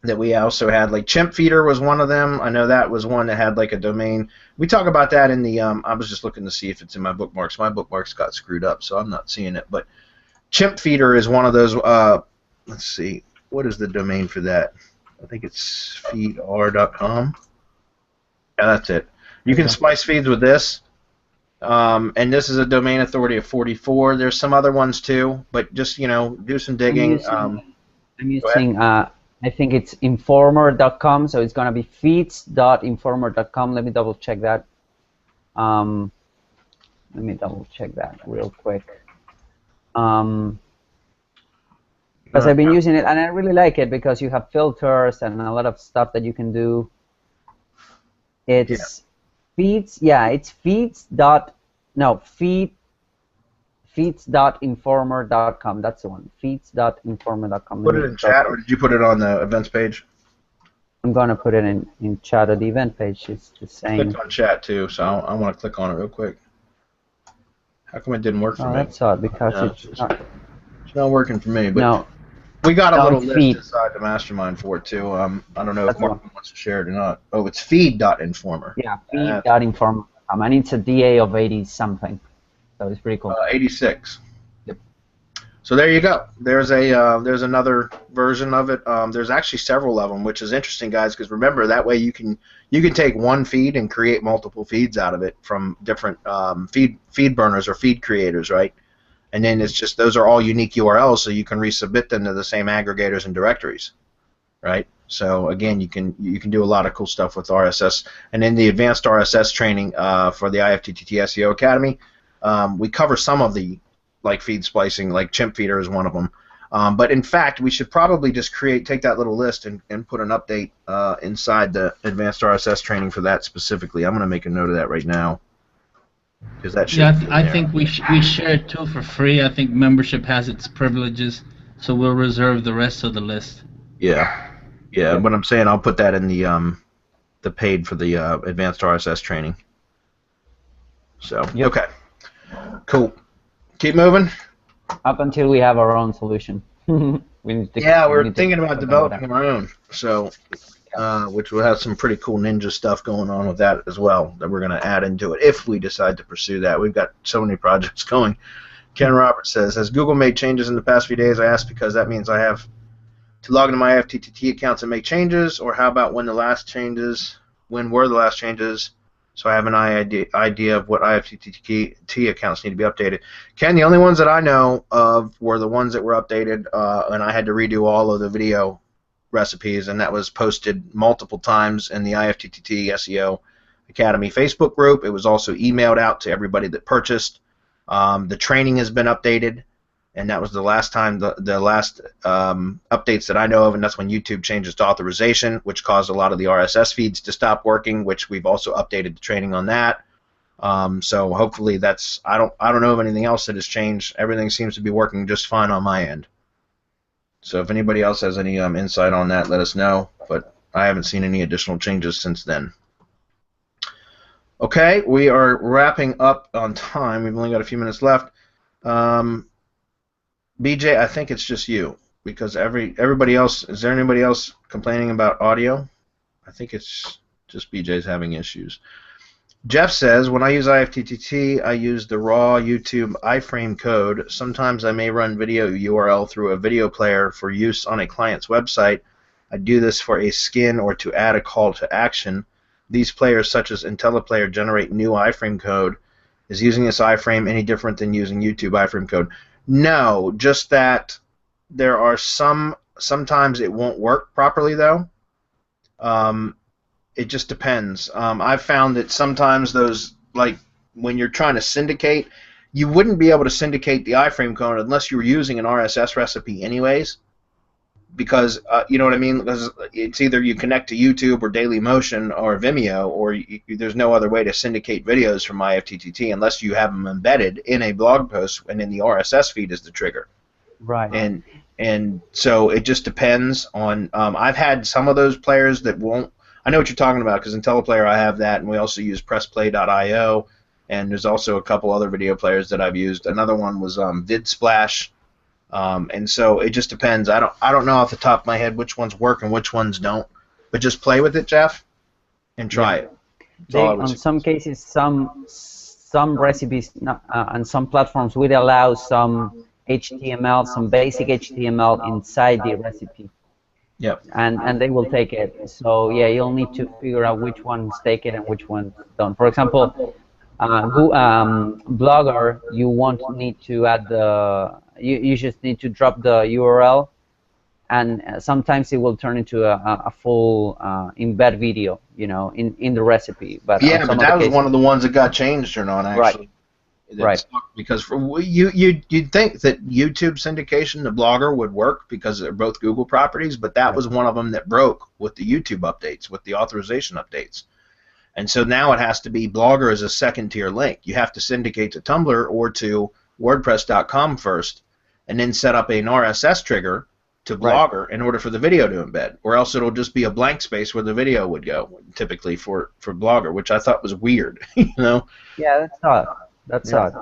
Speaker 3: that we also had. Like Chimp Feeder was one of them. I know that was one that had like a domain. We talk about that in the. I was just looking to see if it's in my bookmarks. My bookmarks got screwed up, so I'm not seeing it. But Chimp Feeder is one of those. Let's see. What is the domain for that? I think it's feedr.com. Yeah, that's it. You can splice feeds with this. And this is a domain authority of 44. There's some other ones too, but just do some digging.
Speaker 1: I'm using I think it's informer.com, so it's gonna be feeds.informer.com. Let me double check that. Let me double check that real quick. Because I've been using it and I really like it because you have filters and a lot of stuff that you can do. It's feeds. Yeah, it's feeds.informer.com. That's the one. Feeds.informer.com.
Speaker 3: Put it in chat, or did you put it on the events page?
Speaker 1: I'm gonna put it in chat or the event page. It's the same.
Speaker 3: Click on chat too, so I want to click on it real quick. How come it didn't work for me?
Speaker 1: That's odd because
Speaker 3: it's not working for me. But
Speaker 1: no.
Speaker 3: We got a little list
Speaker 1: feed.
Speaker 3: inside the mastermind for it too. I don't know if Mark wants to share it or not. Oh, it's feed.informer.
Speaker 1: Yeah, feed.informer. And it's a DA of 80 something, so it's pretty cool.
Speaker 3: 86.
Speaker 1: Yep.
Speaker 3: So there you go. There's another version of it. There's actually several of them, which is interesting, guys. Because remember, that way you can take one feed and create multiple feeds out of it from different feed burners or feed creators, right? And then it's just those are all unique URLs, so you can resubmit them to the same aggregators and directories, right? So again, you can do a lot of cool stuff with RSS. And in the advanced RSS training for the IFTTT SEO Academy, we cover some of the feed splicing, like Chimp Feeder is one of them. But in fact, we should probably just take that little list and put an update inside the advanced RSS training for that specifically. I'm going to make a note of that right now. That
Speaker 4: I think we share it too for free. I think membership has its privileges, so we'll reserve the rest of the list.
Speaker 3: Yeah. But I'm saying I'll put that in the paid for the advanced RSS training. So okay, cool. Keep moving.
Speaker 1: Up until we have our own solution.
Speaker 3: We're thinking about developing our own. So. Which will have some pretty cool ninja stuff going on with that as well that we're going to add into it if we decide to pursue that. We've got so many projects going. Ken Roberts says, has Google made changes in the past few days? I asked because that means I have to log into my IFTTT accounts and make changes, or how about when were the last changes, so I have an idea of what IFTTT accounts need to be updated. Ken, the only ones that I know of were the ones that were updated, and I had to redo all of the video recipes, and that was posted multiple times in the IFTTT SEO Academy Facebook group. It was also emailed out to everybody that purchased. The training has been updated, and that was the last time, the last updates that I know of, and that's when YouTube changed its authorization, which caused a lot of the RSS feeds to stop working, which we've also updated the training on that. So hopefully that's, I don't know of anything else that has changed. Everything seems to be working just fine on my end. So if anybody else has any insight on that, let us know. But I haven't seen any additional changes since then. Okay, we are wrapping up on time. We've only got a few minutes left. BJ, I think it's just you because everybody else. Is there anybody else complaining about audio? I think it's just BJ's having issues. Jeff says, when I use IFTTT, I use the raw YouTube iframe code. Sometimes I may run video URL through a video player for use on a client's website. I do this for a skin or to add a call to action. These players, such as IntelliPlayer, generate new iframe code. Is using this iframe any different than using YouTube iframe code? No, just that there are sometimes it won't work properly, though. It just depends. I've found that sometimes those, like when you're trying to syndicate, you wouldn't be able to syndicate the iframe code unless you were using an RSS recipe anyways, because you know what I mean? Because it's either you connect to YouTube or Dailymotion or Vimeo, or there's no other way to syndicate videos from IFTTT unless you have them embedded in a blog post and in the RSS feed is the trigger.
Speaker 1: Right.
Speaker 3: And so it just depends on. I've had some of those players that won't. I know what you're talking about because IntelliPlayer I have that, and we also use PressPlay.io, and there's also a couple other video players that I've used. Another one was VidSplash, and so it just depends. I don't know off the top of my head which ones work and which ones don't, but just play with it, Jeff, and try it.
Speaker 1: On some cases, some recipes and some platforms will allow some HTML, some basic HTML inside the recipe.
Speaker 3: Yep.
Speaker 1: And they will take it. So yeah, you'll need to figure out which ones take it and which ones don't. For example, Blogger, you won't need to add you just need to drop the URL, and sometimes it will turn into a full embed video, you know, in the recipe. But
Speaker 3: yeah, but that was one of the ones that got changed or not actually.
Speaker 1: Right. Right.
Speaker 3: Because you'd think that YouTube syndication to Blogger would work because they're both Google properties, but that was one of them that broke with the YouTube updates, with the authorization updates. And so now it has to be Blogger as a second-tier link. You have to syndicate to Tumblr or to WordPress.com first, and then set up an RSS trigger to Blogger in order for the video to embed, or else it'll just be a blank space where the video would go, typically for Blogger, which I thought was weird. You know?
Speaker 1: Yeah, that's odd. That's odd.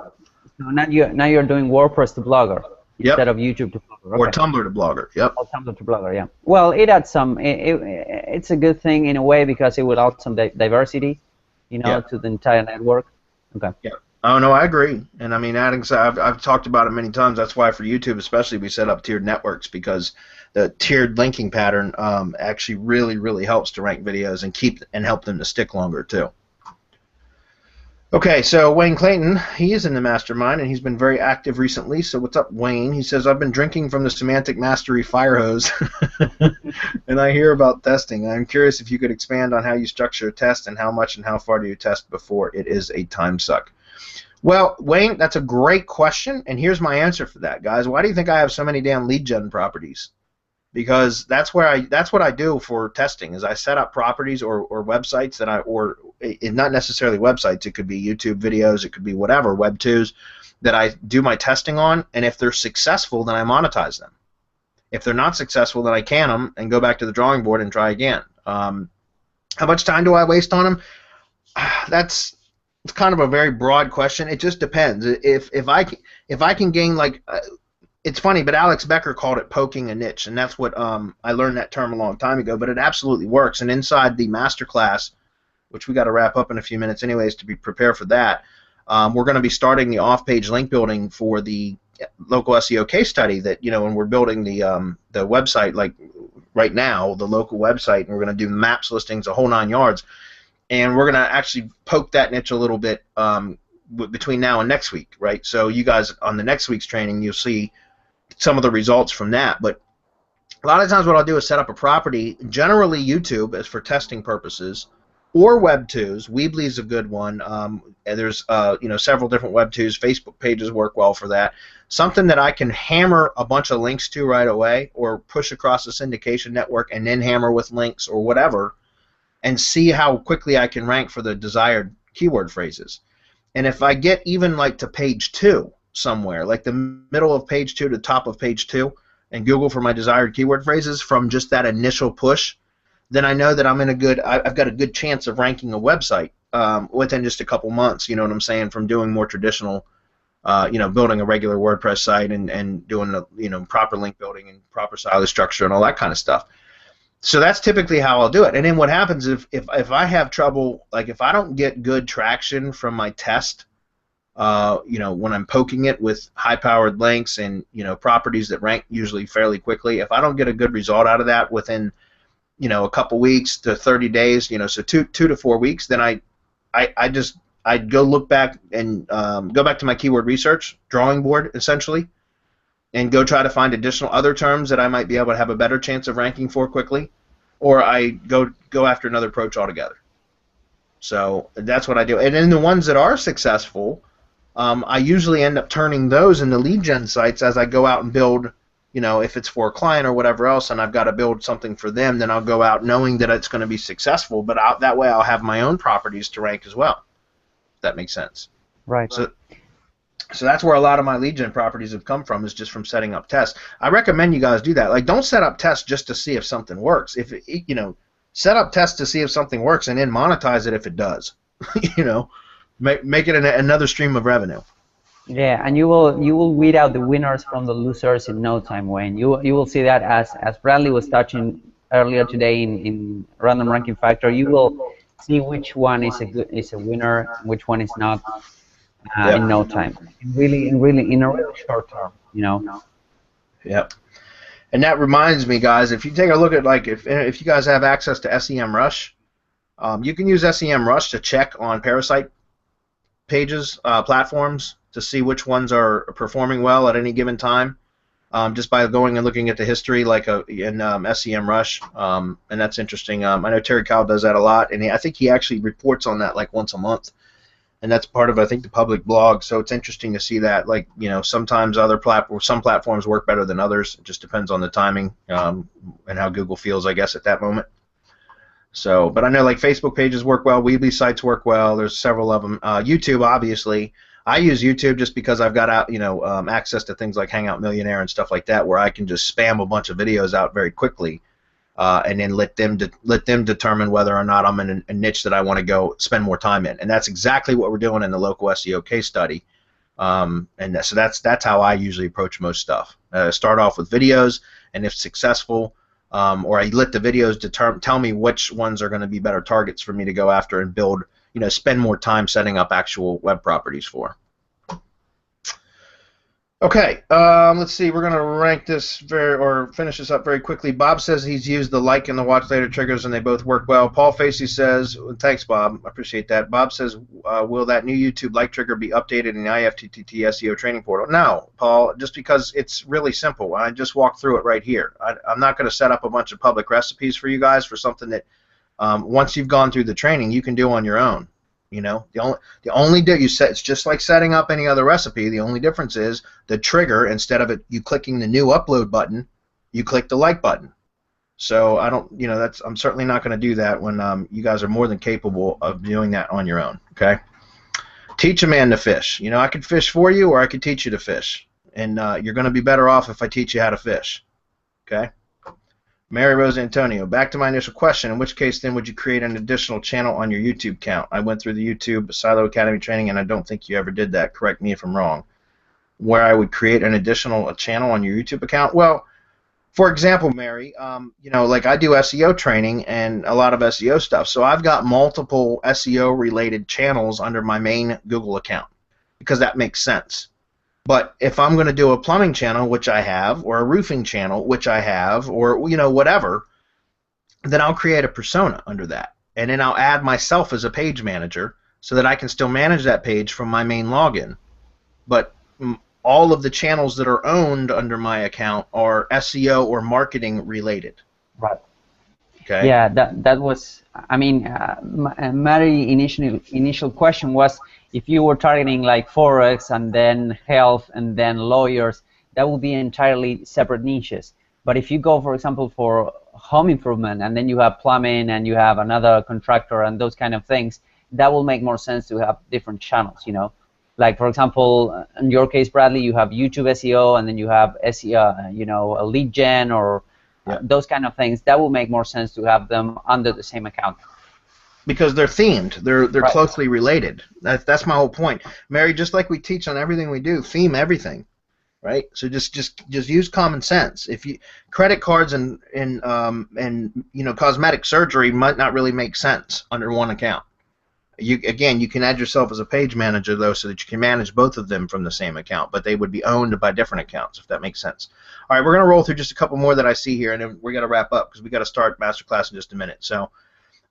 Speaker 1: So now you're doing WordPress to Blogger instead of YouTube to Blogger. Okay.
Speaker 3: Or Tumblr to Blogger. Yep.
Speaker 1: Or Tumblr to Blogger. Yeah. Well, it adds some. It's a good thing in a way because it will add some diversity, you know, to the entire network. Okay.
Speaker 3: Yeah. Oh no, I agree. And I mean, I've talked about it many times. That's why for YouTube, especially, we set up tiered networks because the tiered linking pattern actually really helps to rank videos and help them to stick longer too. Okay, so Wayne Clayton, he is in the mastermind, and he's been very active recently. So what's up, Wayne? He says, I've been drinking from the Semantic Mastery fire hose, and I hear about testing. I'm curious if you could expand on how you structure a test and how much and how far do you test before it is a time suck. Well, Wayne, that's a great question, and here's my answer for that, guys. Why do you think I have so many damn lead gen properties? Because that's what I do for testing is I set up properties or websites that not necessarily websites, it could be YouTube videos, it could be whatever, Web 2s that I do my testing on, and if they're successful, then I monetize them. If they're not successful, then I can them and go back to the drawing board and try again. How much time do I waste on them? It's kind of a very broad question. It just depends. If I can gain like it's funny, but Alex Becker called it poking a niche, and that's what I learned that term a long time ago, but it absolutely works. And inside the masterclass, which we got to wrap up in a few minutes anyways to be prepared for that, we're going to be starting the off-page link building for the local SEO case study that, you know, when we're building the website, like right now, the local website, and we're going to do maps, listings, a whole 9 yards, and we're going to actually poke that niche a little bit between now and next week, right? So you guys on the next week's training, you'll see some of the results from that. But a lot of times what I'll do is set up a property, generally YouTube is for testing purposes, or Web 2s. Weebly is a good one. And there's you know, several different Web 2s. Facebook pages work well for that. Something that I can hammer a bunch of links to right away, or push across a syndication network and then hammer with links or whatever, and see how quickly I can rank for the desired keyword phrases. And if I get even like to page 2 somewhere, like the middle of page 2 to top of page 2, and Google for my desired keyword phrases from just that initial push, then I know that I've got a good chance of ranking a website within just a couple months. You know what I'm saying? From doing more traditional, building a regular WordPress site and doing the proper link building and proper silo structure and all that kind of stuff. So that's typically how I'll do it. And then what happens if I have trouble, like if I don't get good traction from my test, when I'm poking it with high-powered links and properties that rank usually fairly quickly, if I don't get a good result out of that within a couple weeks to 30 days, so two to 4 weeks, then I'd go look back and go back to my keyword research drawing board essentially, and go try to find additional other terms that I might be able to have a better chance of ranking for quickly, or I go after another approach altogether. So that's what I do. And then the ones that are successful, I usually end up turning those into lead gen sites as I go out and build, if it's for a client or whatever else, and I've got to build something for them, then I'll go out knowing that it's going to be successful, but that way I'll have my own properties to rank as well. If that makes sense.
Speaker 1: Right.
Speaker 3: So that's where a lot of my lead gen properties have come from, is just from setting up tests. I recommend you guys do that. Like, don't set up tests just to see if something works. Set up tests to see if something works, and then monetize it if it does. Make it another stream of revenue.
Speaker 1: Yeah, and you will weed out the winners from the losers in no time, Wayne. You will see that as Bradley was touching earlier today in Random Ranking Factor. You will see which one is a winner, which one is not, in no time. In a really short term,
Speaker 3: Yep. And that reminds me, guys, if you take a look at, like, if you guys have access to SEMrush, you can use SEMrush to check on Parasite pages, platforms, to see which ones are performing well at any given time, just by going and looking at the history, like in SEMrush, and that's interesting. I know Terry Kyle does that a lot, and I think he actually reports on that like once a month, and that's part of, I think, the public blog. So it's interesting to see that. Like, sometimes some platforms work better than others. It just depends on the timing and how Google feels, I guess, at that moment. So, but I know, like, Facebook pages work well, Weebly sites work well. There's several of them. YouTube, obviously, I use YouTube just because I've got access to things like Hangout Millionaire and stuff like that, where I can just spam a bunch of videos out very quickly, and then let them determine whether or not I'm in a niche that I want to go spend more time in. And that's exactly what we're doing in the local SEO case study. So that's how I usually approach most stuff. Start off with videos, and if successful, or I let the videos tell me which ones are going to be better targets for me to go after and build, spend more time setting up actual web properties for. Okay, let's see. We're going to rank this finish this up very quickly. Bob says he's used the like and the watch later triggers, and they both work well. Paul Facey says, thanks, Bob. I appreciate that. Bob says, will that new YouTube like trigger be updated in the IFTTT SEO training portal? No, Paul, just because it's really simple. I just walked through it right here. I'm not going to set up a bunch of public recipes for you guys for something that once you've gone through the training, you can do on your own. It's just like setting up any other recipe. The only difference is the trigger, instead of you clicking the new upload button, you click the like button. So I'm certainly not going to do that when you guys are more than capable of doing that on your own. Okay. Teach a man to fish. I could fish for you, or I could teach you to fish, and you're going to be better off if I teach you how to fish. Okay. Mary Rose Antonio, back to my initial question, in which case then would you create an additional channel on your YouTube account? I went through the YouTube Silo Academy training, and I don't think you ever did that. Correct me if I'm wrong. Where I would create an additional channel on your YouTube account? Well, for example, Mary, like I do SEO training and a lot of SEO stuff, so I've got multiple SEO-related channels under my main Google account because that makes sense. But if I'm going to do a plumbing channel, which I have, or a roofing channel, which I have, or whatever, then I'll create a persona under that. And then I'll add myself as a page manager so that I can still manage that page from my main login. But all of the channels that are owned under my account are SEO or marketing related.
Speaker 1: Right.
Speaker 3: Okay.
Speaker 1: Yeah, that was, Mary's initial question was, if you were targeting like Forex and then health and then lawyers, that would be entirely separate niches. But if you go, for example, for home improvement, and then you have plumbing and you have another contractor and those kind of things, that will make more sense to have different channels, Like, for example, in your case, Bradley, you have YouTube SEO, and then you have SEO, a lead gen or those kind of things. That will make more sense to have them under the same account.
Speaker 3: because they're themed. They're
Speaker 1: Right.
Speaker 3: closely related. That's my whole point. Mary, just like we teach on everything we do, theme everything, right? So just use common sense. If you credit cards and cosmetic surgery might not really make sense under one account. You can add yourself as a page manager though, so that you can manage both of them from the same account, but they would be owned by different accounts, if that makes sense. All right, we're gonna roll through just a couple more that I see here, and then we're gonna wrap up because we got to start masterclass in just a minute. So.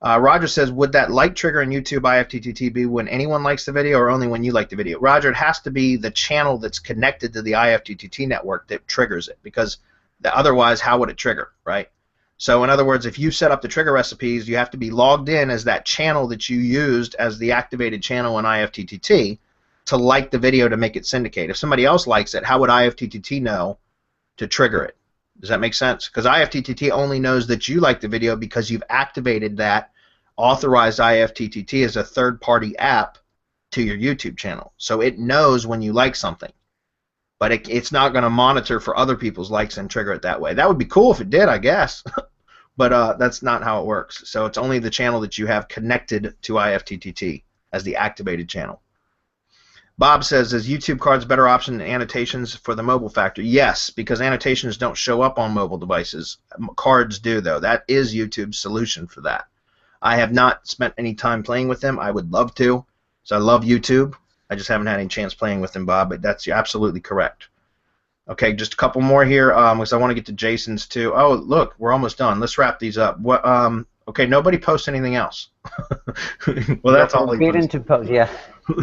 Speaker 3: Roger says, would that like trigger in YouTube IFTTT be when anyone likes the video or only when you like the video? Roger, it has to be the channel that's connected to the IFTTT network that triggers it, because otherwise, how would it trigger, right? So in other words, if you set up the trigger recipes, you have to be logged in as that channel that you used as the activated channel in IFTTT to like the video to make it syndicate. If somebody else likes it, how would IFTTT know to trigger it? Does that make sense? Because IFTTT only knows that you like the video because you've activated that authorized IFTTT as a third-party app to your YouTube channel. So it knows when you like something. But it's not going to monitor for other people's likes and trigger it that way. That would be cool if it did, I guess. But that's not how it works. So it's only the channel that you have connected to IFTTT as the activated channel. Bob says, is YouTube cards a better option than annotations for the mobile factor? Yes, because annotations don't show up on mobile devices. Cards do, though. That is YouTube's solution for that. I have not spent any time playing with them. I would love to. So I love YouTube. I just haven't had any chance playing with them, Bob, but that's absolutely correct. Okay, just a couple more here because I want to get to Jason's too. Oh, look, we're almost done. Let's wrap these up. What? Okay, nobody posts anything else. Well, that's all.
Speaker 1: Forbidden to post, yeah.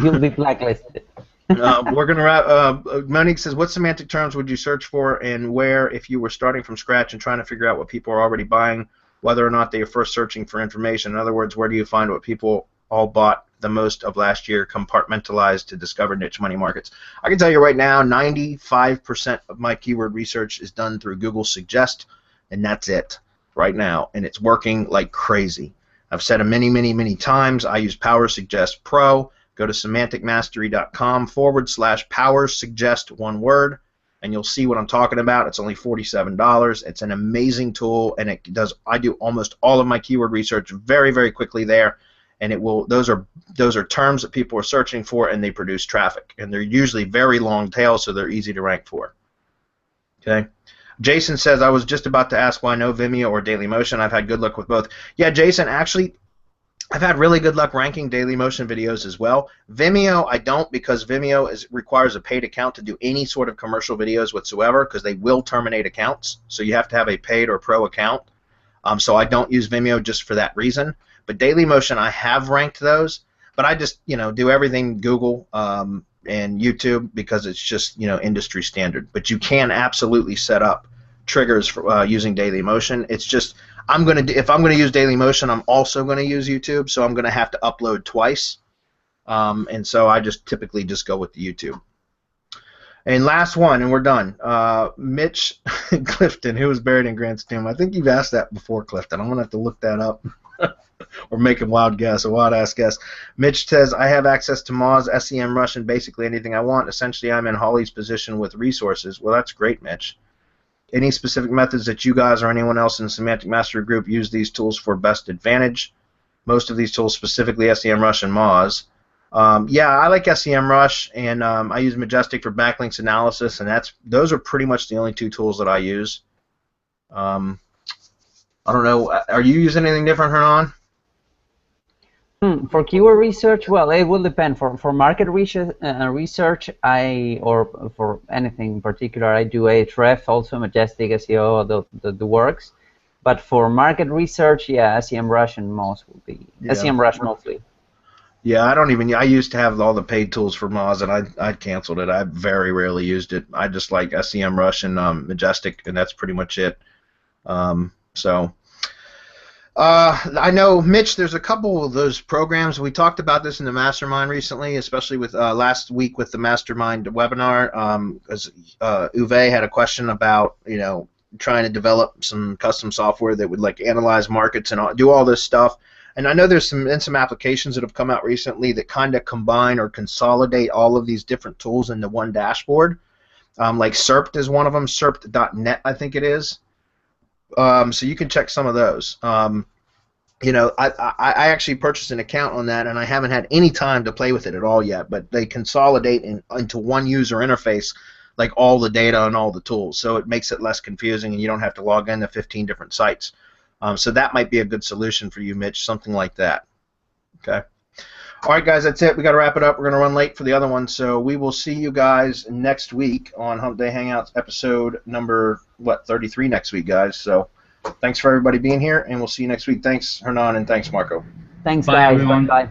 Speaker 1: You'll be blacklisted.
Speaker 3: We're going to wrap. Monique says, what semantic terms would you search for and where if you were starting from scratch and trying to figure out what people are already buying, whether or not they are first searching for information? In other words, where do you find what people all bought the most of last year, compartmentalized to discover niche money markets? I can tell you right now, 95% of my keyword research is done through Google Suggest, and that's it right now, and it's working like crazy. I've said it many, many, many times. I use Power Suggest Pro. Go to semanticmastery.com/Power Suggest, one word, and you'll see what I'm talking about. It's only $47. It's an amazing tool, and it does. I do almost all of my keyword research very, very quickly there, and it will. Those are terms that people are searching for, and they produce traffic, and they're usually very long tail, so they're easy to rank for. Okay. Jason says, I was just about to ask why no Vimeo or Dailymotion. I've had good luck with both. Yeah, Jason, actually, I've had really good luck ranking Dailymotion videos as well. Vimeo, I don't, because Vimeo requires a paid account to do any sort of commercial videos whatsoever, because they will terminate accounts. So you have to have a paid or pro account. So I don't use Vimeo just for that reason. But Dailymotion, I have ranked those, but I just do everything Google and YouTube because it's just industry standard. But you can absolutely set up triggers for using Dailymotion. It's just if I'm gonna use Dailymotion, I'm also gonna use YouTube, so I'm gonna have to upload twice, and so I just typically just go with the YouTube. And last one, and we're done. Mitch Clifton, who was buried in Grant's tomb. I think you've asked that before, Clifton. I'm gonna have to look that up. Or make a wild ass guess. Mitch says, I have access to Moz, SEMrush, and basically anything I want. Essentially, I'm in Holly's position with resources. Well, that's great, Mitch. Any specific methods that you guys or anyone else in the Semantic Mastery group use these tools for best advantage? Most of these tools, specifically SEMrush and Moz. Yeah, I like SEMrush, and I use Majestic for backlinks analysis, and those are pretty much the only two tools that I use. I don't know. Are you using anything different, Hernan?
Speaker 1: For keyword research, well, it will depend. For market research, or for anything in particular, I do Ahrefs, also Majestic, SEO, the works. But for market research, yeah, SEMrush and Moz will be SEMrush mostly.
Speaker 3: Yeah, I used to have all the paid tools for Moz, and I canceled it. I very rarely used it. I just like SEMrush and Majestic, and that's pretty much it. I know, Mitch, there's a couple of those programs. We talked about this in the Mastermind recently, especially with last week with the Mastermind webinar, because Uwe had a question about, trying to develop some custom software that would analyze markets and do all this stuff. And I know there's some applications that have come out recently that kind of combine or consolidate all of these different tools into one dashboard. Like SERPT is one of them, SERPT.net, I think it is. So you can check some of those. you know, I actually purchased an account on that, and I haven't had any time to play with it at all yet. But they consolidate into one user interface, like all the data and all the tools, so it makes it less confusing, and you don't have to log into 15 different sites. So that might be a good solution for you, Mitch, something like that. Okay. All right, guys, that's it. We got to wrap it up. We're going to run late for the other one, so we will see you guys next week on Hump Day Hangouts episode number 33 next week, guys. So thanks for everybody being here, and we'll see you next week. Thanks, Hernan, and thanks, Marco.
Speaker 1: Thanks,
Speaker 4: Bye,
Speaker 1: guys.
Speaker 4: everyone.
Speaker 1: Bye.